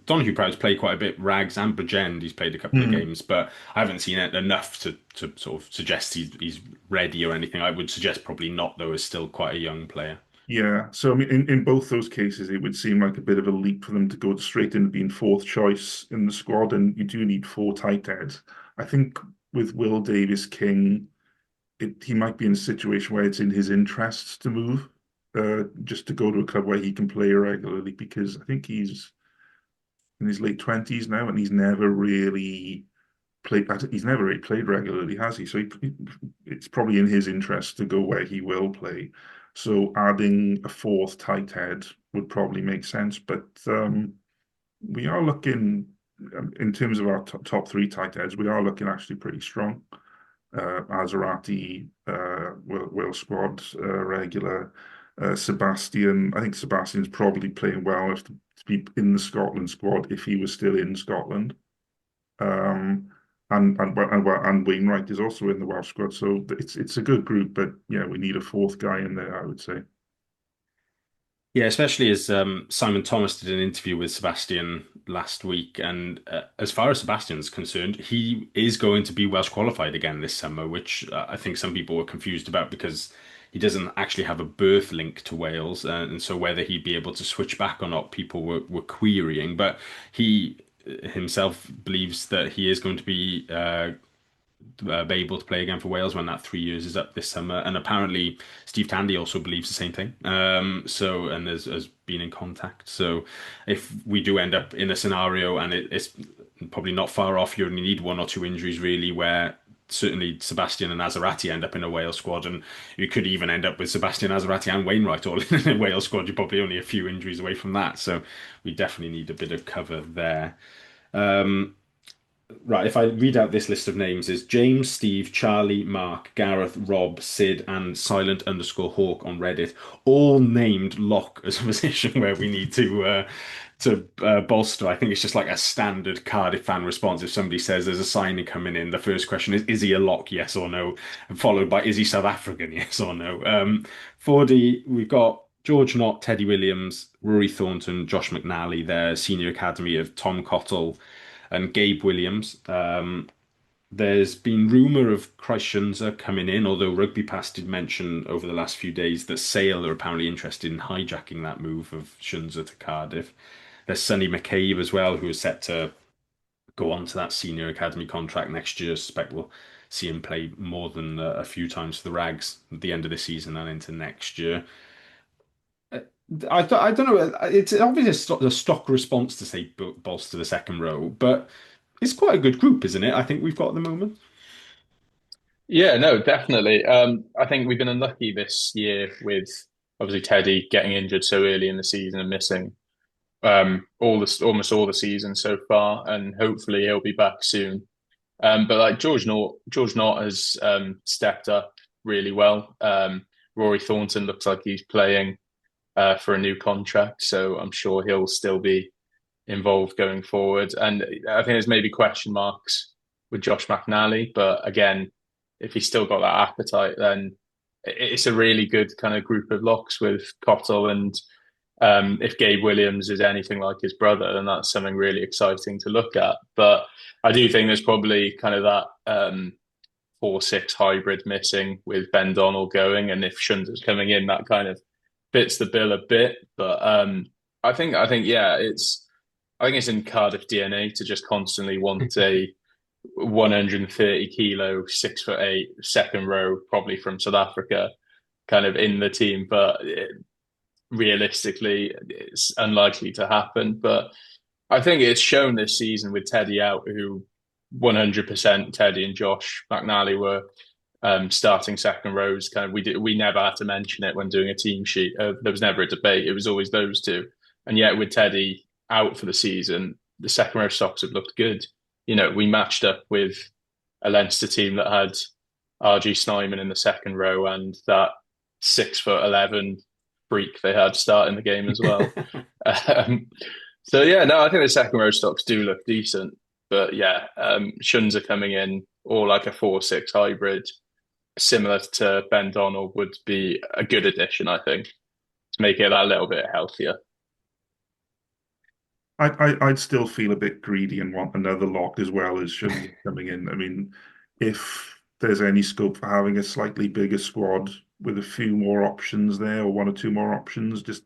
Donahue Proud's played quite a bit. Rags and Bridgend, he's played a couple of Hmm. games, but I haven't seen it enough to sort of suggest he's ready or anything. I would suggest probably not, though, as still quite a young player. Yeah. So I mean, in both those cases, it would seem like a bit of a leap for them to go straight into being fourth choice in the squad, and you do need four tight heads. I think with Will Davis King, he might be in a situation where it's in his interests to move, just to go to a club where he can play regularly, because I think he's in his late 20s now, and he's never really played regularly, has he? So it's probably in his interest to go where he will play. So adding a fourth tight head would probably make sense. But we are looking, in terms of our top three tight heads, we are looking actually pretty strong. Azarati, Will squad regular. Sebastian, I think Sebastian's probably playing well if to be in the Scotland squad if he was still in Scotland. Um, and Wainwright is also in the Welsh squad, so it's a good group. But yeah, we need a fourth guy in there, I would say. Yeah, especially as Simon Thomas did an interview with Sebastian last week, and as far as Sebastian's concerned, he is going to be Welsh qualified again this summer, which I think some people were confused about because he doesn't actually have a birth link to Wales, and so whether he'd be able to switch back or not, people were querying. But he himself believes that he is going to be able to play again for Wales when that 3 years is up this summer. And apparently, Steve Tandy also believes the same thing. And has been in contact. So, if we do end up in a scenario, and it's probably not far off, you only need one or two injuries really, where certainly Sebastian and Azarati end up in a Wales squad, and you could even end up with Sebastian Azarati and Wainwright all in a Wales squad. You're probably only a few injuries away from that. So, we definitely need a bit of cover there. Um, Right, if I read out this list of names is James, Steve, Charlie, Mark, Gareth, Rob, Sid, and Silent_Hawk on Reddit, all named lock as a position where we need to bolster. I think it's just like a standard Cardiff fan response. If somebody says there's a signing coming in, the first question is he a lock, yes or no? And followed by, is he South African, yes or no? Fordey, we've got George Knott, Teddy Williams, Rory Thornton, Josh McNally, their senior academy of Tom Cottle and Gabe Williams. There's been rumour of Christianza coming in, although Rugby Pass did mention over the last few days that Sale are apparently interested in hijacking that move of Shunza to Cardiff. There's Sonny McCabe as well, who is set to go on to that senior academy contract next year. I suspect we'll see him play more than a few times for the Rags at the end of the season and into next year. I don't know. It's obviously a stock response to say bolster the second row, but it's quite a good group, isn't it? I think we've got at the moment. Yeah, no, definitely. I think we've been unlucky this year with obviously Teddy getting injured so early in the season and missing almost all the season so far, and hopefully he'll be back soon. But like George Knott has stepped up really well. Rory Thornton looks like he's playing for a new contract, so I'm sure he'll still be involved going forward. And I think there's maybe question marks with Josh McNally. But again, if he's still got that appetite, then it's a really good kind of group of locks with Cottle. And if Gabe Williams is anything like his brother, then that's something really exciting to look at. But I do think there's probably kind of that 4-6 hybrid missing with Ben Donald going, and if Shunder's coming in, that kind of fits the bill a bit. But I think yeah, it's in Cardiff DNA to just constantly want a 130 kilo, 6'8" second row, probably from South Africa, kind of in the team. But realistically, it's unlikely to happen. But I think it's shown this season with Teddy out, who 100% Teddy and Josh McNally were starting second rows. Kind of, we never had to mention it when doing a team sheet. There was never a debate. It was always those two. And yet, with Teddy out for the season, the second row stocks have looked good. We matched up with a Leinster team that had RG Snyman in the second row and that 6'11" freak they had starting the game as well. So yeah, no, I think the second row stocks do look decent. But yeah, Shuns are coming in, or like a 4-6 hybrid, similar to Ben Donald, would be a good addition, I think, to make it that little bit healthier. I'd still feel a bit greedy and want another lock as well as Shun coming in. I mean, if there's any scope for having a slightly bigger squad with a few more options there, or one or two more options, just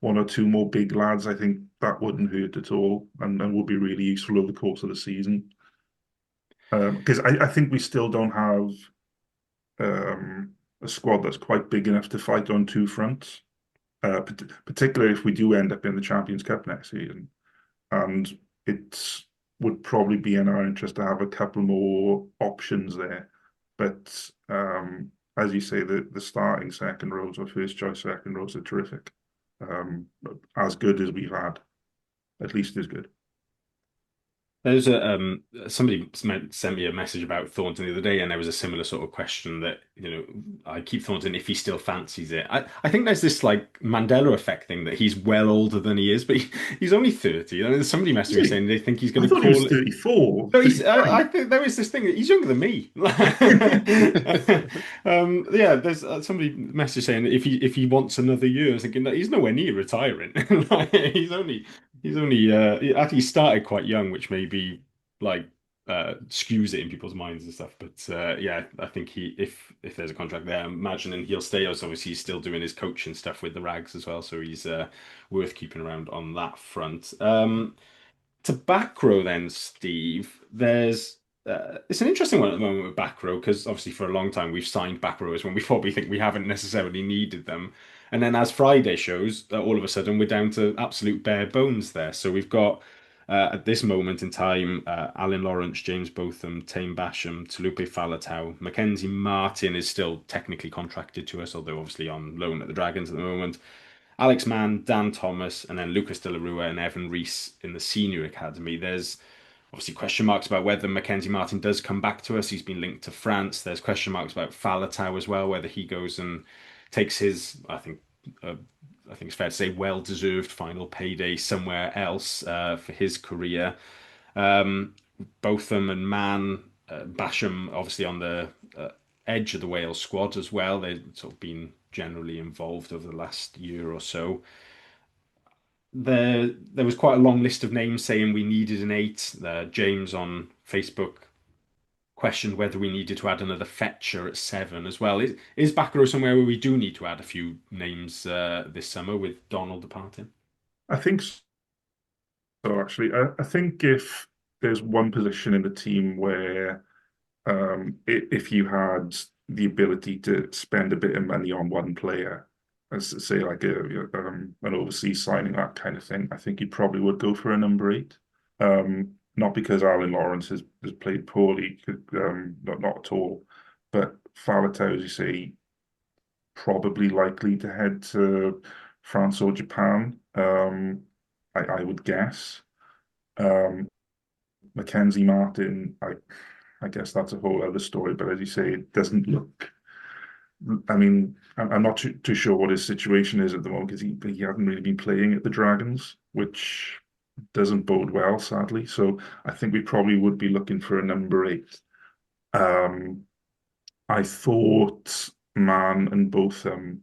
one or two more big lads, I think that wouldn't hurt at all, and would be really useful over the course of the season. Because I think we still don't have a squad that's quite big enough to fight on two fronts. Particularly if we do end up in the Champions Cup next season. And it would probably be in our interest to have a couple more options there. But as you say, the starting second rows or first choice second rows are terrific. As good as we've had, at least as good. There's somebody sent me a message about Thornton the other day, and there was a similar sort of question that, I keep Thornton if he still fancies it. I think there's this like Mandela effect thing that he's well older than he is, but he's only 30. And there's somebody messaging me saying they think he's going to call he was 34. No, I think there is this thing that he's younger than me. Yeah, there's somebody message saying that if he wants another year, I was thinking that he's nowhere near retiring. He's only actually he started quite young, which maybe like skews it in people's minds and stuff. But yeah, I think if there's a contract there, I'm imagining he'll stay. Obviously, he's still doing his coaching stuff with the Rags as well, so he's worth keeping around on that front. To back row then, Steve, there's it's an interesting one at the moment with back row because obviously for a long time we've signed back rowers when we probably think we haven't necessarily needed them. And then as Friday shows, all of a sudden we're down to absolute bare bones there. So we've got at this moment in time, Alan Lawrence, James Botham, Tame Basham, Talupe Falatau, Mackenzie Martin is still technically contracted to us, although obviously on loan at the Dragons at the moment. Alex Mann, Dan Thomas, and then Lucas De La Rua and Evan Rees in the senior academy. There's obviously question marks about whether Mackenzie Martin does come back to us. He's been linked to France. There's question marks about Falatau as well, whether he goes and takes his, I think it's fair to say, well-deserved final payday somewhere else for his career. Botham and Mann, Basham obviously on the edge of the Wales squad as well. They've sort of been generally involved over the last year or so. There was quite a long list of names saying we needed an 8. James on Facebook questioned whether we needed to add another fetcher at 7 as well. Is back row somewhere where we do need to add a few names this summer with Donald departing? I think so, actually. I think if there's one position in the team where if you had the ability to spend a bit of money on one player, as say like an overseas signing, that kind of thing, I think you probably would go for a number 8. Not because Alan Lawrence has played poorly, not at all, but Falatau, as you say, probably likely to head to France or Japan. I would guess. Mackenzie Martin, I guess that's a whole other story. But as you say, it doesn't look. I mean, I'm not too sure what his situation is at the moment because he hasn't really been playing at the Dragons, which doesn't bode well, sadly. So I think we probably would be looking for a number eight. Um, I thought Man and Botham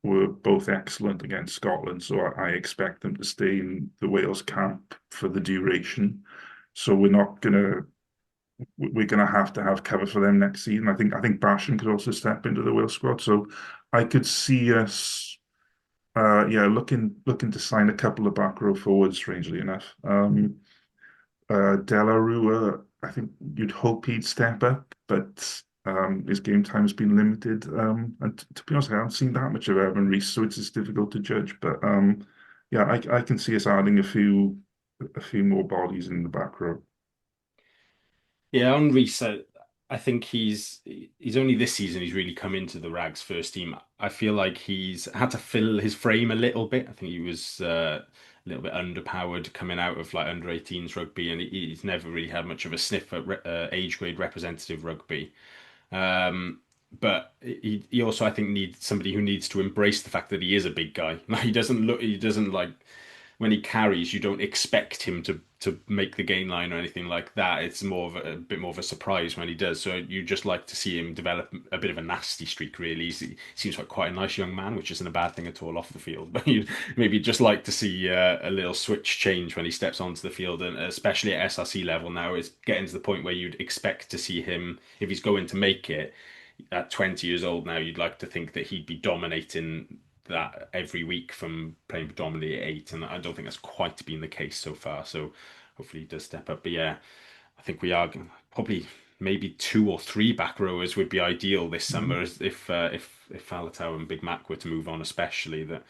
were both excellent against Scotland, so I expect them to stay in the Wales camp for the duration. So we're gonna have to have cover for them next season. I think Basham could also step into the Wales squad. So I could see us yeah, looking to sign a couple of back row forwards, strangely enough. Delarue, I think you'd hope he'd step up, but his game time has been limited. And to be honest, I haven't seen that much of Evan Reece, so it's difficult to judge. But yeah, I can see us adding a few more bodies in the back row. Yeah, on Reece, I think he's only this season he's really come into the Rags first team. I feel like he's had to fill his frame a little bit. I think he was a little bit underpowered coming out of like under 18s rugby, and he's never really had much of a sniff at age grade representative rugby. But he also, I think, needs somebody who needs to embrace the fact that he is a big guy. Like he doesn't like when he carries, you don't expect him to make the gain line or anything like that. It's more of a bit more of a surprise when he does. So you just like to see him develop a bit of a nasty streak, really. He seems like quite a nice young man, which isn't a bad thing at all off the field. But you maybe just like to see a little switch change when he steps onto the field, and especially at SRC level now, it's getting to the point where you'd expect to see him if he's going to make it at 20 years old now, you'd like to think that he'd be dominating that every week from playing predominantly at eight, and I don't think that's quite been the case so far. So hopefully he does step up. But yeah, I think we are probably maybe two or three back rowers would be ideal this summer if Faletau and Big Mac were to move on, especially that.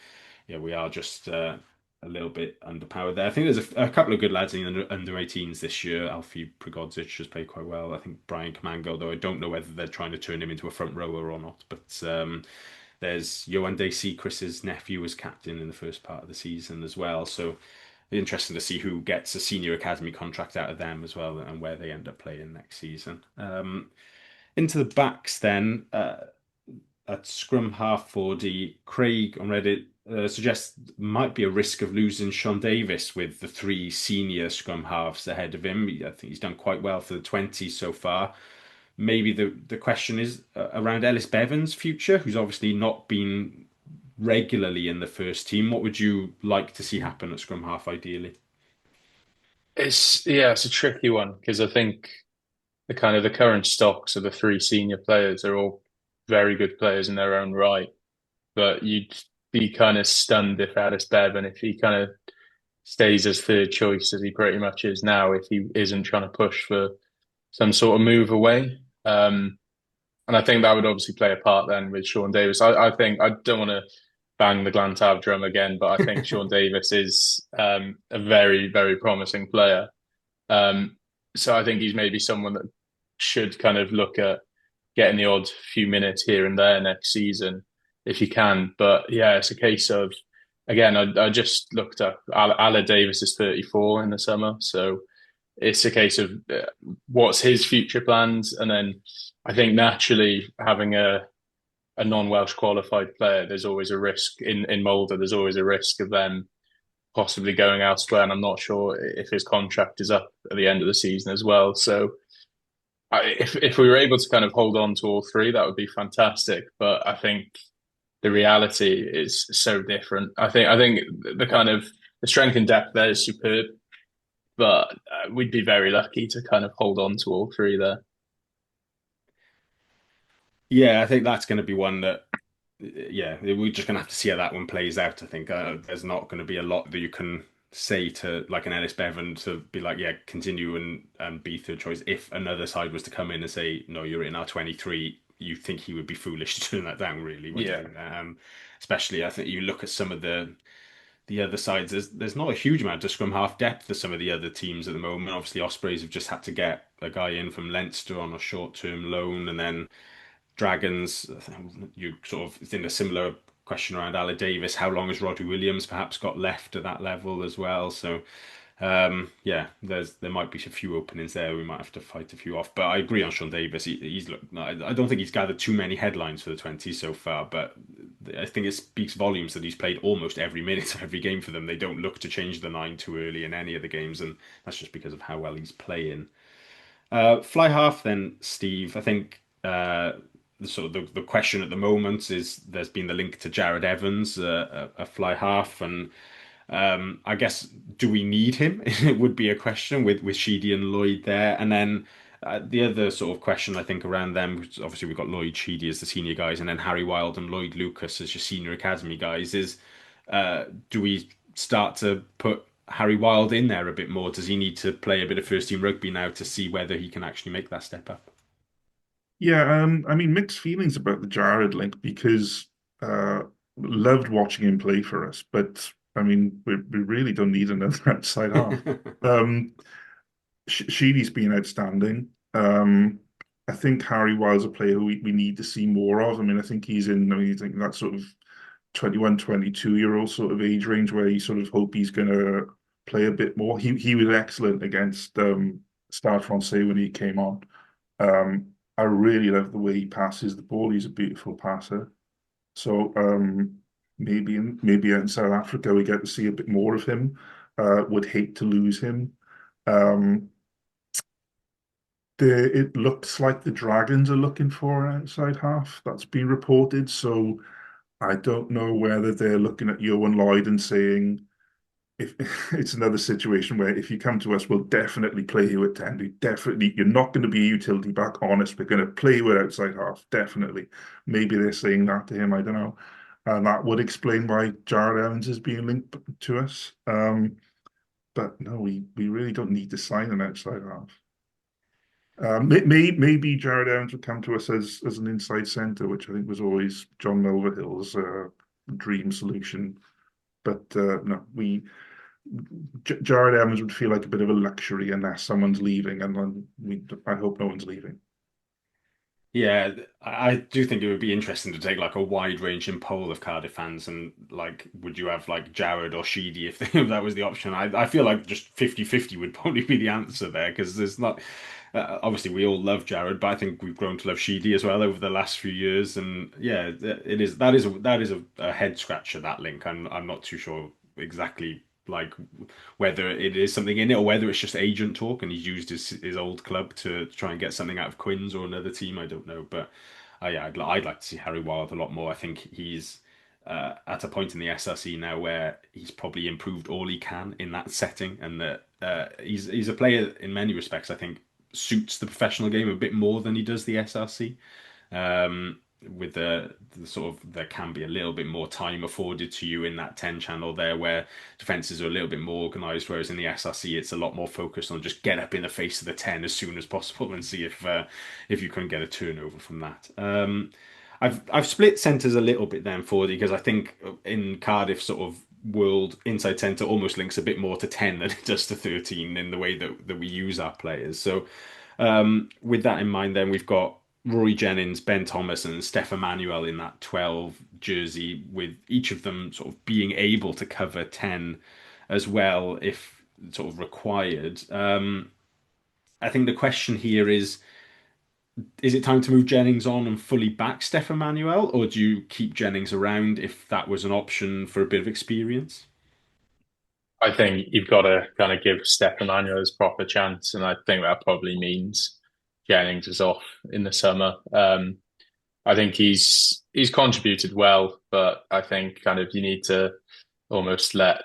Yeah, we are just a little bit underpowered there. I think there's a couple of good lads in the under 18s this year. Alfie Prigodzic has played quite well. I think Brian Camango, though I don't know whether they're trying to turn him into a front rower or not. But there's Johan Dacey, Chris's nephew, was captain in the first part of the season as well. So interesting to see who gets a senior academy contract out of them as well and where they end up playing next season. Into the backs then. At scrum half Fordey, Craig on Reddit suggests might be a risk of losing Sean Davis with the three senior scrum halves ahead of him. I think he's done quite well for the 20s so far. Maybe the question is around Ellis Bevan's future, who's obviously not been regularly in the first team. What would you like to see happen at scrum half ideally? It's a tricky one because I think the current stocks of the three senior players are all very good players in their own right. But you'd be kind of stunned if Alice Bevan, if he kind of stays as third choice as he pretty much is now, if he isn't trying to push for some sort of move away. And I think that would obviously play a part then with Sean Davis. I think I don't want to bang the Glantav drum again, but I think Sean Davis is a very, very promising player. So I think he's maybe someone that should kind of look at getting the odd few minutes here and there next season if you can. But yeah, it's a case of, again, I just looked up, Ala Davis is 34 in the summer. So it's a case of what's his future plans. And then I think naturally having a non-Welsh qualified player, there's always a risk in Mulder, there's always a risk of them possibly going elsewhere. And I'm not sure if his contract is up at the end of the season as well. So if we were able to kind of hold on to all three, that would be fantastic. But I think the reality is so different. I think the strength and depth there is superb, but we'd be very lucky to kind of hold on to all three there. Yeah, I think that's going to be one that, yeah, we're just going to have to see how that one plays out. I think there's not going to be a lot that you can say to like an Ellis Bevan to be like, yeah, continue and be third choice. If another side was to come in and say, no, you're in our 23, you think he would be foolish to turn that down, really, wouldn't Yeah. you? Especially, I think you look at some of the other sides. There's not a huge amount of scrum half depth for some of the other teams at the moment. Obviously, Ospreys have just had to get a guy in from Leinster on a short-term loan, and then Dragons, you sort of it's in a similar question around Aled Davis. How long has Rodri Williams perhaps got left at that level as well? So Yeah, there might be a few openings there. We might have to fight a few off. But I agree on Sean Davis. He's look. I don't think he's gathered too many headlines for the 20 so far. But I think it speaks volumes that he's played almost every minute of every game for them. They don't look to change the nine too early in any of the games, and that's just because of how well he's playing. Fly half then, Steve. I think the sort of the question at the moment is there's been the link to Jared Evans, a fly half, and I guess do we need him? It would be a question with Sheedy and Lloyd there, and then the other sort of question I think around them, which obviously we've got Lloyd Sheedy as the senior guys, and then Harry Wild and Lloyd Lucas as your senior academy guys. Is do we start to put Harry Wild in there a bit more? Does he need to play a bit of first team rugby now to see whether he can actually make that step up? Yeah, I mean, mixed feelings about the Jared link because uh, loved watching him play for us, but I mean, we really don't need another outside half. Um, Sheedy's been outstanding. I think Harry Wild's a player who we need to see more of. I mean, I think he's in, I mean, I think that sort of 21, 22-year-old sort of age range where you sort of hope he's going to play a bit more. He was excellent against Stade Francais when he came on. Um, I really love the way he passes the ball. He's a beautiful passer. So maybe out in South Africa we get to see a bit more of him. Would hate to lose him. Um, it looks like the Dragons are looking for an outside half. That's been reported. So I don't know whether they're looking at Johan Lloyd and saying, if it's another situation where if you come to us, we'll definitely play you at 10. You're not going to be a utility back, honest. We're going to play you at outside half, definitely. Maybe they're saying that to him, I don't know. And that would explain why Jared Evans is being linked to us. But no, we really don't need to sign an outside half. Maybe Jared Evans would come to us as an inside centre, which I think was always John Mulvihill's dream solution. But no, Jared Evans would feel like a bit of a luxury unless someone's leaving, and I hope no one's leaving. Yeah, I do think it would be interesting to take like a wide-ranging poll of Cardiff fans and like, would you have like Jared or Sheedy if, if that was the option? I feel like just 50-50 would probably be the answer there because there's not. Obviously, we all love Jared, but I think we've grown to love Sheedy as well over the last few years. And yeah, it is that is a head scratcher, that link. I'm not too sure exactly like whether it is something in it or whether it's just agent talk and he's used his old club to try and get something out of Quins or another team. I don't know, but yeah, I'd like to see Harry Wild a lot more. I think he's at a point in the SRC now where he's probably improved all he can in that setting, and that he's a player in many respects I think suits the professional game a bit more than he does the SRC. With the sort of there can be a little bit more time afforded to you in that 10 channel there where defenses are a little bit more organized, whereas in the SRC it's a lot more focused on just get up in the face of the 10 as soon as possible and see if you can get a turnover from that. I've split centres a little bit then for because I think in Cardiff sort of world inside centre almost links a bit more to 10 than it does to 13 in the way that we use our players. So with that in mind, then we've got Rory Jennings, Ben Thomas, and Steph Emmanuel in that 12 jersey, with each of them sort of being able to cover 10 as well if sort of required. I think the question here is it time to move Jennings on and fully back Steph Emmanuel, or do you keep Jennings around if that was an option for a bit of experience? I think you've got to kind of give Stefan Manuel his proper chance, and I think that probably means Jennings is off in the summer. I think he's contributed well, but I think kind of you need to almost let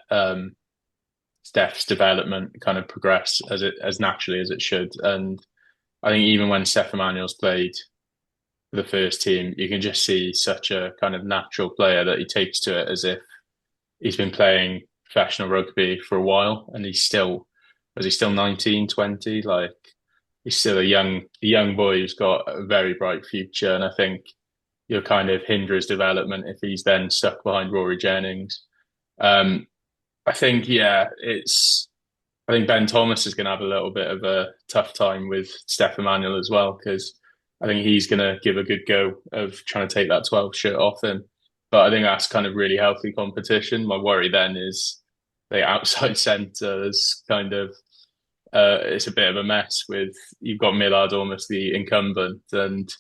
Steph's development kind of progress as naturally as it should. And I think even when Steph Emmanuel's played for the first team, you can just see such a kind of natural player that he takes to it as if he's been playing professional rugby for a while, and he's still 19, 20? Like he's still a young boy who's got a very bright future. And I think you'll kind of hinder his development if he's then stuck behind Rory Jennings. Um, I think, yeah, I think Ben Thomas is going to have a little bit of a tough time with Steph Emmanuel as well, because I think he's going to give a good go of trying to take that 12 shirt off him. But I think that's kind of really healthy competition. My worry then is the outside centre is kind of it's a bit of a mess with you've got Millard almost the incumbent and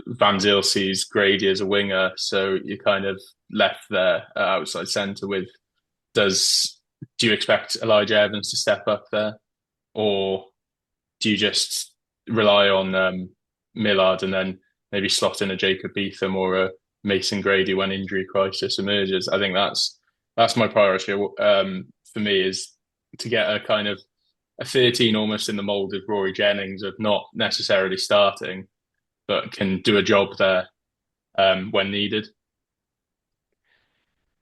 Van Zyl sees Grady as a winger, so you're kind of left there outside centre with does do you expect Elijah Evans to step up there, or do you just rely on Millard and then maybe slot in a Jacob Beetham or a Mason Grady when injury crisis emerges? I think that's my priority for me is to get a kind of a 13 almost in the mold of Rory Jennings of not necessarily starting, but can do a job there when needed.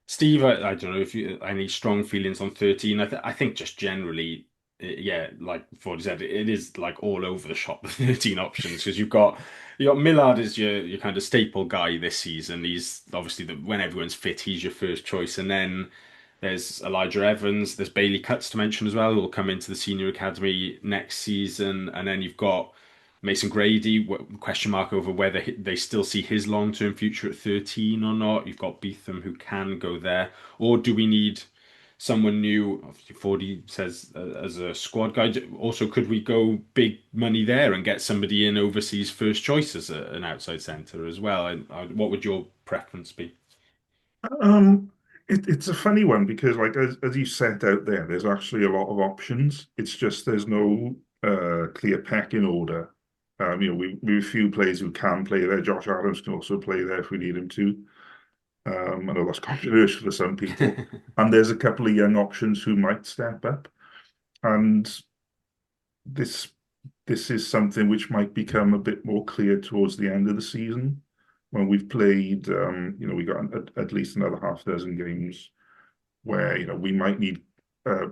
Steve, I don't know if you any strong feelings on 13. I think just generally, yeah, like Ford said, it is like all over the shop, the 13 options, because you got Millard as your kind of staple guy this season. He's obviously when everyone's fit, he's your first choice. And then there's Elijah Evans, there's Bailey Cutts to mention as well, who will come into the senior academy next season. And then you've got Mason Grady, question mark over whether they still see his long-term future at 13 or not. You've got Beetham who can go there. Or do we need someone new? Obviously, Fordey says as a squad guy. Also, could we go big money there and get somebody in overseas first choice as an outside centre as well? What would your preference be? Um, it's a funny one because, like as you set out there, there's actually a lot of options. It's just there's no clear pecking order. We have a few players who can play there. Josh Adams can also play there if we need him to. I know that's controversial for some people. And there's a couple of young options who might step up. And this this is something which might become a bit more clear towards the end of the season when we've played. We got at least another half dozen games where we might need. Uh,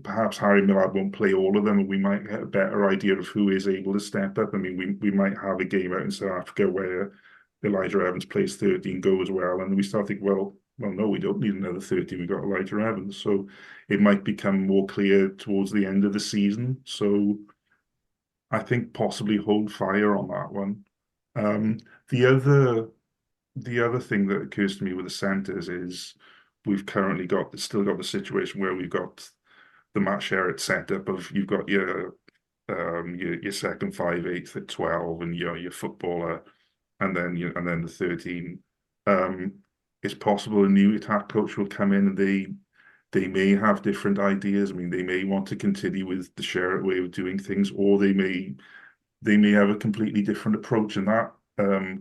Perhaps Harry Millard won't play all of them, and we might get a better idea of who is able to step up. I mean, we might have a game out in South Africa where Elijah Evans plays 13, goes well, and we start thinking, well, no, we don't need another 13. We got Elijah Evans, so it might become more clear towards the end of the season. So I think possibly hold fire on that one. Um, the other the other thing that occurs to me with the centres is we've currently still got the situation where we've got the Matt Sherratt setup of you've got your second 5/8 at 12 and your footballer and then the 13. Um, it's possible a new attack coach will come in and they may have different ideas. I mean, they may want to continue with the Sherratt way of doing things, or they may have a completely different approach, and that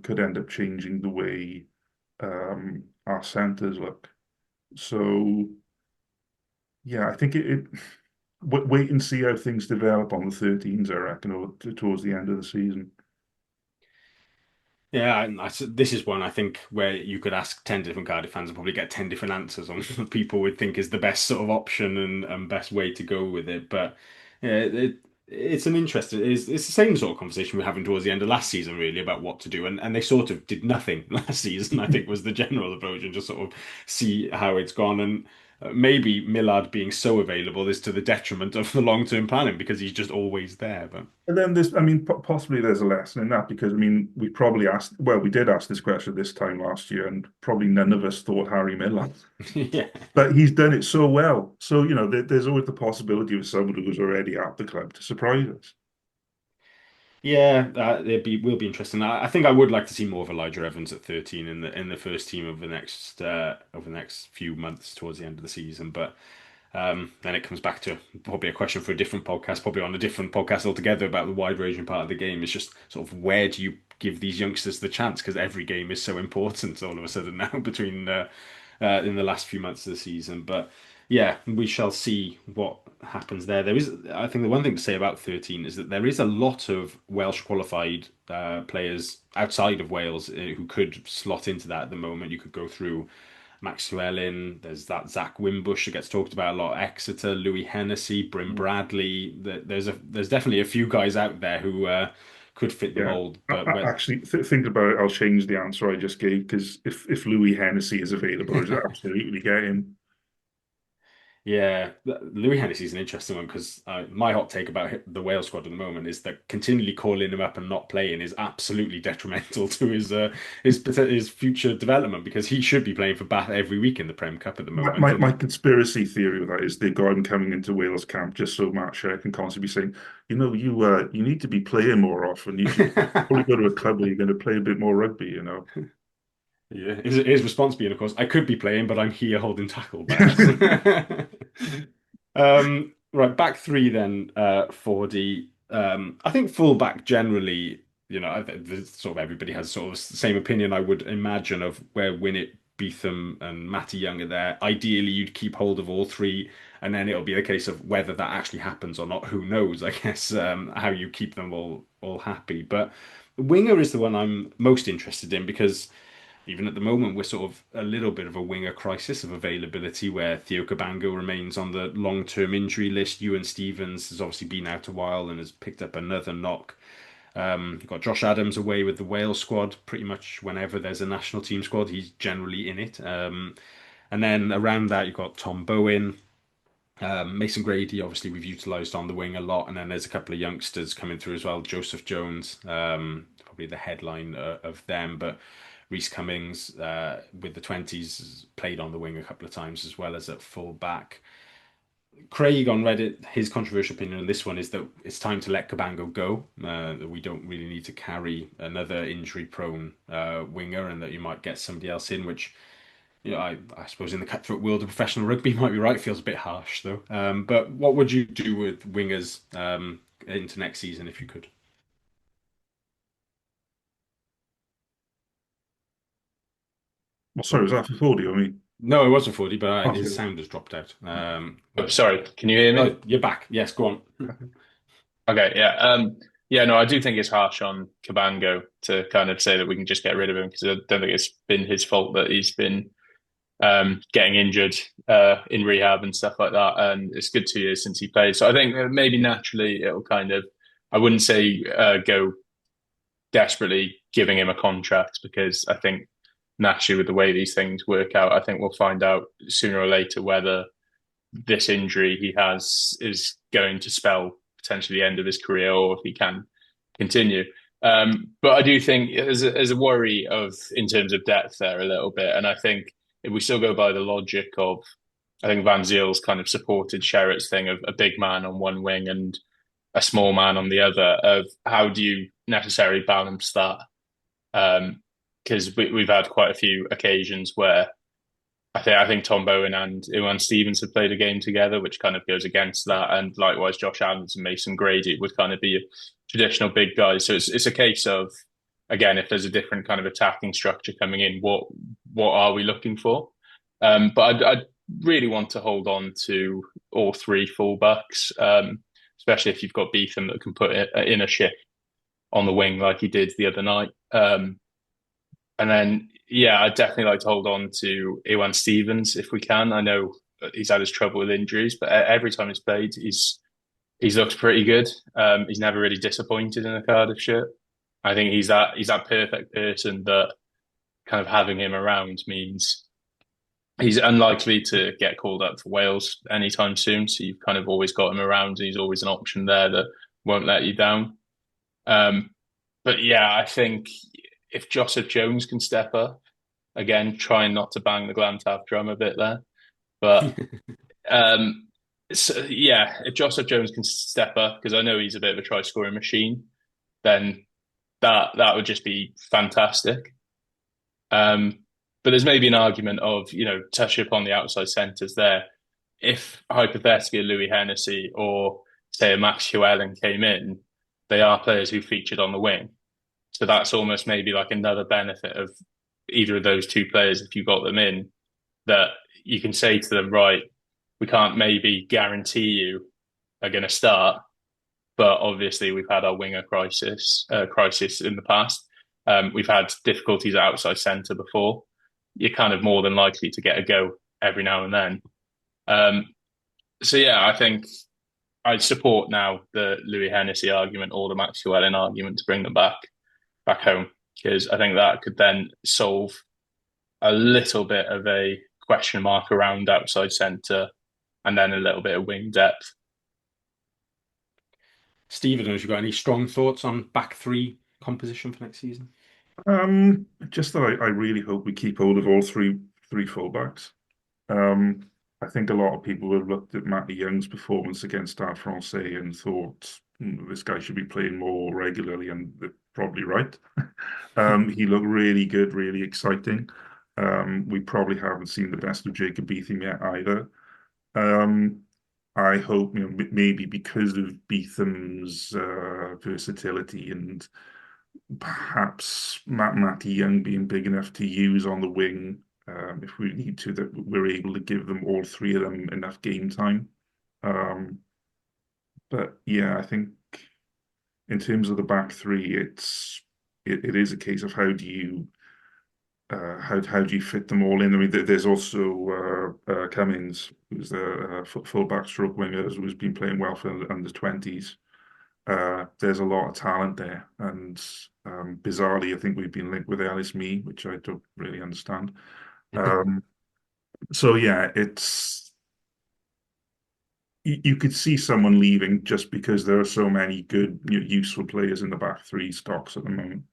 could end up changing the way our centres look. So yeah, I think wait and see how things develop on the 13s, I reckon, or towards the end of the season. Yeah, this is one I think where you could ask 10 different Cardiff fans and probably get 10 different answers on what people would think is the best sort of option and best way to go with it. But yeah, it's an interesting, it's the same sort of conversation we are having towards the end of last season, really, about what to do. And they sort of did nothing last season, I think was the general approach, and just sort of see how it's gone. And maybe Millard being so available is to the detriment of the long-term planning because he's just always there. But And then possibly there's a lesson in that because, we did ask this question this time last year, and probably none of us thought Harry Miller, yeah. but he's done it so well. So, there's always the possibility of someone who's already at the club to surprise us. Yeah, it will be interesting. I think I would like to see more of Elijah Evans at 13 in the first team over the next few months towards the end of the season. But then it comes back to probably a question for a different podcast, probably on a different podcast altogether about the wide ranging part of the game. It's just sort of where do you give these youngsters the chance? Because every game is so important all of a sudden now between in the last few months of the season. But yeah, we shall see what happens there. I think the one thing to say about 13 is that there is a lot of Welsh qualified players outside of Wales who could slot into that at the moment. You could go through Max Llewellyn, there's that Zach Wimbush that gets talked about a lot, Exeter, Louis Hennessy, Bryn Bradley. There's definitely a few guys out there who could fit the Yeah. mold. But Actually, think about it. I'll change the answer I just gave because if Louis Hennessy is available, is absolutely get him. Yeah, Louis Hennessy's an interesting one because my hot take about the Wales squad at the moment is that continually calling him up and not playing is absolutely detrimental to his future development because he should be playing for Bath every week in the Prem Cup at the My, moment. my, my And conspiracy theory with that is they've got him coming into Wales camp just so Matt Shea can constantly be saying, you need to be playing more often. You should probably go to a club where you're going to play a bit more rugby. yeah, his response being, of course, I could be playing, but I'm here holding tackle bags. Right, back three then, Fordey. I think fullback generally, sort of everybody has sort of the same opinion, I would imagine, of where Winnett, Beetham, and Matty Young are there. Ideally, you'd keep hold of all three, and then it'll be a case of whether that actually happens or not. Who knows? I guess how you keep them all happy. But winger is the one I'm most interested in because even at the moment, we're sort of a little bit of a winger crisis of availability where Theo Cabango remains on the long-term injury list. Ewan Stevens has obviously been out a while and has picked up another knock. You've got Josh Adams away with the Wales squad. Pretty much whenever there's a national team squad, he's generally in it. And then around that, you've got Tom Bowen, Mason Grady, obviously, we've utilised on the wing a lot. And then there's a couple of youngsters coming through as well. Joseph Jones, probably the headline of them. But Reece Cummings, with the 20s, played on the wing a couple of times as well as at full back. Craig on Reddit, his controversial opinion on this one is that it's time to let Cabango go. That we don't really need to carry another injury-prone winger, and that you might get somebody else in, which I suppose in the cutthroat world of professional rugby might be right. Feels a bit harsh though. But what would you do with wingers into next season if you could? Well, sorry, was that for 40? I mean, No, it wasn't 40, but his oh, sound has dropped out. Oh, sorry, can you hear me? Oh, you're back. Yes, go on. Okay, yeah. Yeah, no, I do think it's harsh on Cabango to kind of say that we can just get rid of him because I don't think it's been his fault that he's been getting injured in rehab and stuff like that. And it's good 2 years since he played. So I think maybe naturally it'll kind of, I wouldn't say go desperately giving him a contract because I think naturally with the way these things work out, I think we'll find out sooner or later whether this injury he has is going to spell potentially the end of his career or if he can continue. But I do think there's a worry of in terms of depth there a little bit, and I think if we still go by the logic of, I think Van Ziel's kind of supported Sherritt's thing of a big man on one wing and a small man on the other. Of how do you necessarily balance that? Because we've had quite a few occasions where I think Tom Bowen and Iwan Stevens have played a game together, which kind of goes against that. And likewise, Josh Adams and Mason Grady would kind of be traditional big guys. So it's a case of, again, if there's a different kind of attacking structure coming in, what are we looking for? But I'd really want to hold on to all three fullbacks, especially if you've got Beetham that can put in a shift on the wing like he did the other night. And then, yeah, I'd definitely like to hold on to Iwan Stevens if we can. I know he's had his trouble with injuries, but every time he's played, he's looked pretty good. He's never really disappointed in a Cardiff shirt. I think he's that perfect person that kind of having him around means he's unlikely to get called up for Wales anytime soon. So you've kind of always got him around, and he's always an option there that won't let you down. Um, but yeah, I think if Joseph Jones can step up, again, trying not to bang the Glantav drum a bit there, but so, yeah, if Joseph Jones can step up, because I know he's a bit of a try scoring machine, then that would just be fantastic. But there's maybe an argument of, touch upon the outside centres there. If hypothetically Louis Hennessy or say a Max Llewellyn came in, they are players who featured on the wing. So that's almost maybe like another benefit of either of those two players, if you got them in, that you can say to them, right, we can't maybe guarantee you are going to start, but obviously we've had our winger crisis in the past. We've had difficulties at outside centre before. You're kind of more than likely to get a go every now and then. So yeah, I think I support now the Louis Hennessy argument or the Max Llewellyn argument to bring them back home, because I think that could then solve a little bit of a question mark around outside centre and then a little bit of wing depth. Steve, I don't know if you've got any strong thoughts on back three composition for next season. Just that I really hope we keep hold of all three fullbacks. I think a lot of people have looked at Matty Young's performance against Stade Francais and thought this guy should be playing more regularly, and they're probably right. He looked really good, really exciting. We probably haven't seen the best of Jacob Beatham yet either. I hope, maybe because of Beatham's versatility and perhaps Matty Young being big enough to use on the wing, if we need to, that we're able to give them all three of them enough game time. But yeah, I think in terms of the back three, it is a case of how do you fit them all in? I mean, there's also Cummings, who's the fullback stroke winger, who's been playing well for the under-20s. There's a lot of talent there, and bizarrely, I think we've been linked with Ellis Mee, which I don't really understand. So yeah, you could see someone leaving just because there are so many good, useful players in the back three stocks at the moment.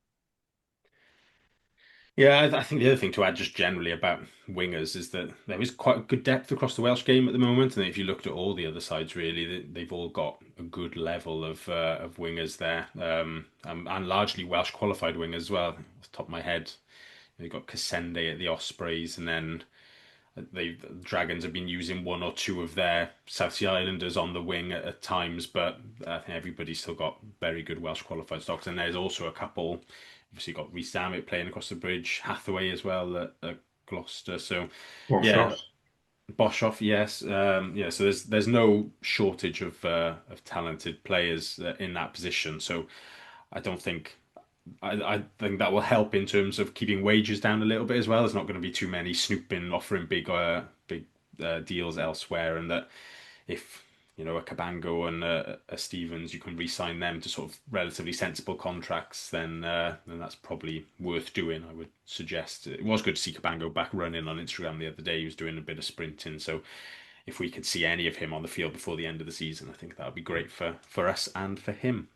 Yeah, I think the other thing to add just generally about wingers is that there is quite a good depth across the Welsh game at the moment, and if you looked at all the other sides, really, they've all got a good level of wingers there, and largely Welsh qualified wingers as well. Off the top of my head, you've got Cassende at the Ospreys, and then the Dragons have been using one or two of their South Sea Islanders on the wing at times, but I think everybody's still got very good Welsh qualified stocks, and there's also a couple. Obviously, got Rhys Dammit playing across the bridge, Hathaway as well at Gloucester. So, yeah, Boshoff, yes, yeah. So there's no shortage of talented players in that position. So I don't think I think that will help in terms of keeping wages down a little bit as well. There's not going to be too many snooping offering big deals elsewhere, and that if a Cabango and a Stevens, you can re-sign them to sort of relatively sensible contracts, then that's probably worth doing, I would suggest. It was good to see Cabango back running on Instagram the other day. He was doing a bit of sprinting, so if we could see any of him on the field before the end of the season, I think that would be great for us and for him.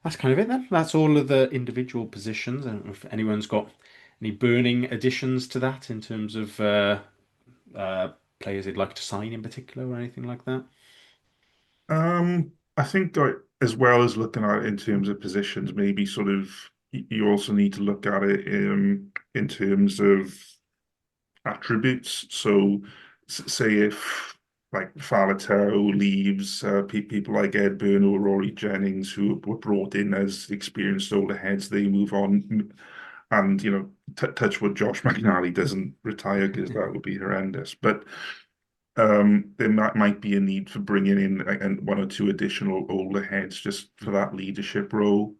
That's kind of it then. That's all of the individual positions. I don't know if anyone's got any burning additions to that in terms of players they'd like to sign in particular or anything like that? I think as well as looking at it in terms of positions, maybe sort of you also need to look at it in terms of attributes. So say if like Faletau leaves, people like Ed Byrne or Rory Jennings, who were brought in as experienced older heads, they move on. And, touch wood, Josh McNally doesn't retire because that would be horrendous. But there might be a need for bringing in one or two additional older heads just for that leadership role.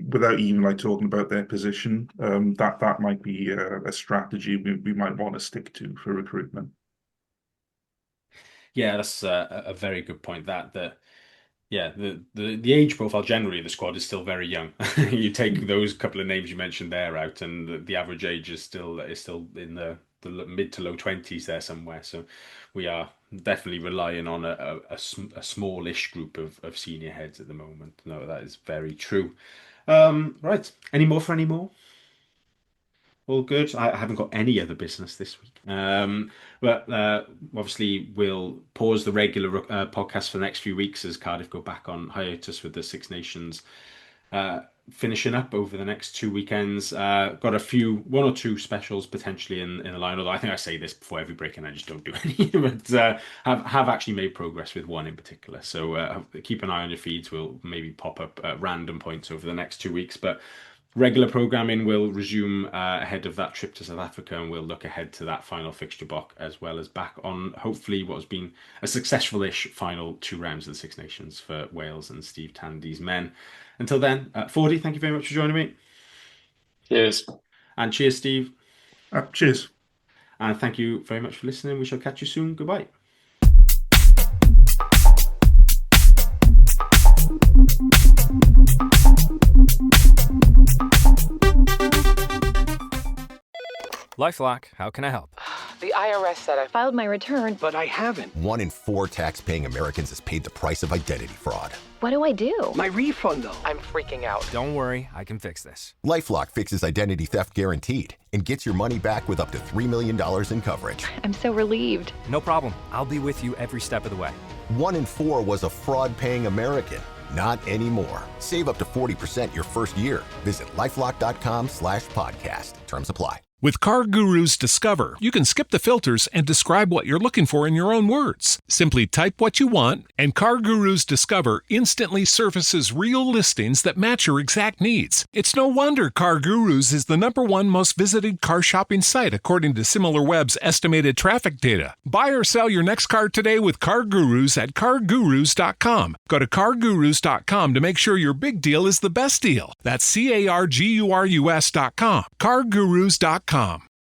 Without even like talking about their position, that might be a strategy we might want to stick to for recruitment. Yeah, that's a very good point. Yeah, the age profile generally of the squad is still very young. You take those couple of names you mentioned there out, and the average age is still in the mid to low 20s there somewhere. So we are definitely relying on a smallish group of senior heads at the moment. No, that is very true. Right, any more? All good. I haven't got any other business this week. But obviously we'll pause the regular podcast for the next few weeks as Cardiff go back on hiatus with the Six Nations finishing up over the next 2 weekends. Got one or two specials potentially in the line, although I think I say this before every break and I just don't do any. But have actually made progress with one in particular. So keep an eye on your feeds. We'll maybe pop up at random points over the next 2 weeks. But regular programming will resume ahead of that trip to South Africa, and we'll look ahead to that final fixture block as well as back on hopefully what has been a successful-ish final 2 rounds of the Six Nations for Wales and Steve Tandy's men. Until then, Fordey, thank you very much for joining me. Cheers. And cheers, Steve. Cheers. And thank you very much for listening. We shall catch you soon. Goodbye. LifeLock, how can I help? The IRS said I filed my return, but I haven't. 1 in 4 tax-paying Americans has paid the price of identity fraud. What do I do? My refund, though. I'm freaking out. Don't worry, I can fix this. LifeLock fixes identity theft guaranteed and gets your money back with up to $3 million in coverage. I'm so relieved. No problem. I'll be with you every step of the way. 1 in 4 was a fraud-paying American. Not anymore. Save up to 40% your first year. Visit LifeLock.com/podcast. Terms apply. With CarGurus Discover, you can skip the filters and describe what you're looking for in your own words. Simply type what you want, and CarGurus Discover instantly surfaces real listings that match your exact needs. It's no wonder CarGurus is the #1 most visited car shopping site according to SimilarWeb's estimated traffic data. Buy or sell your next car today with CarGurus at CarGurus.com. Go to CarGurus.com to make sure your big deal is the best deal. That's CarGurus.com. CarGurus.com.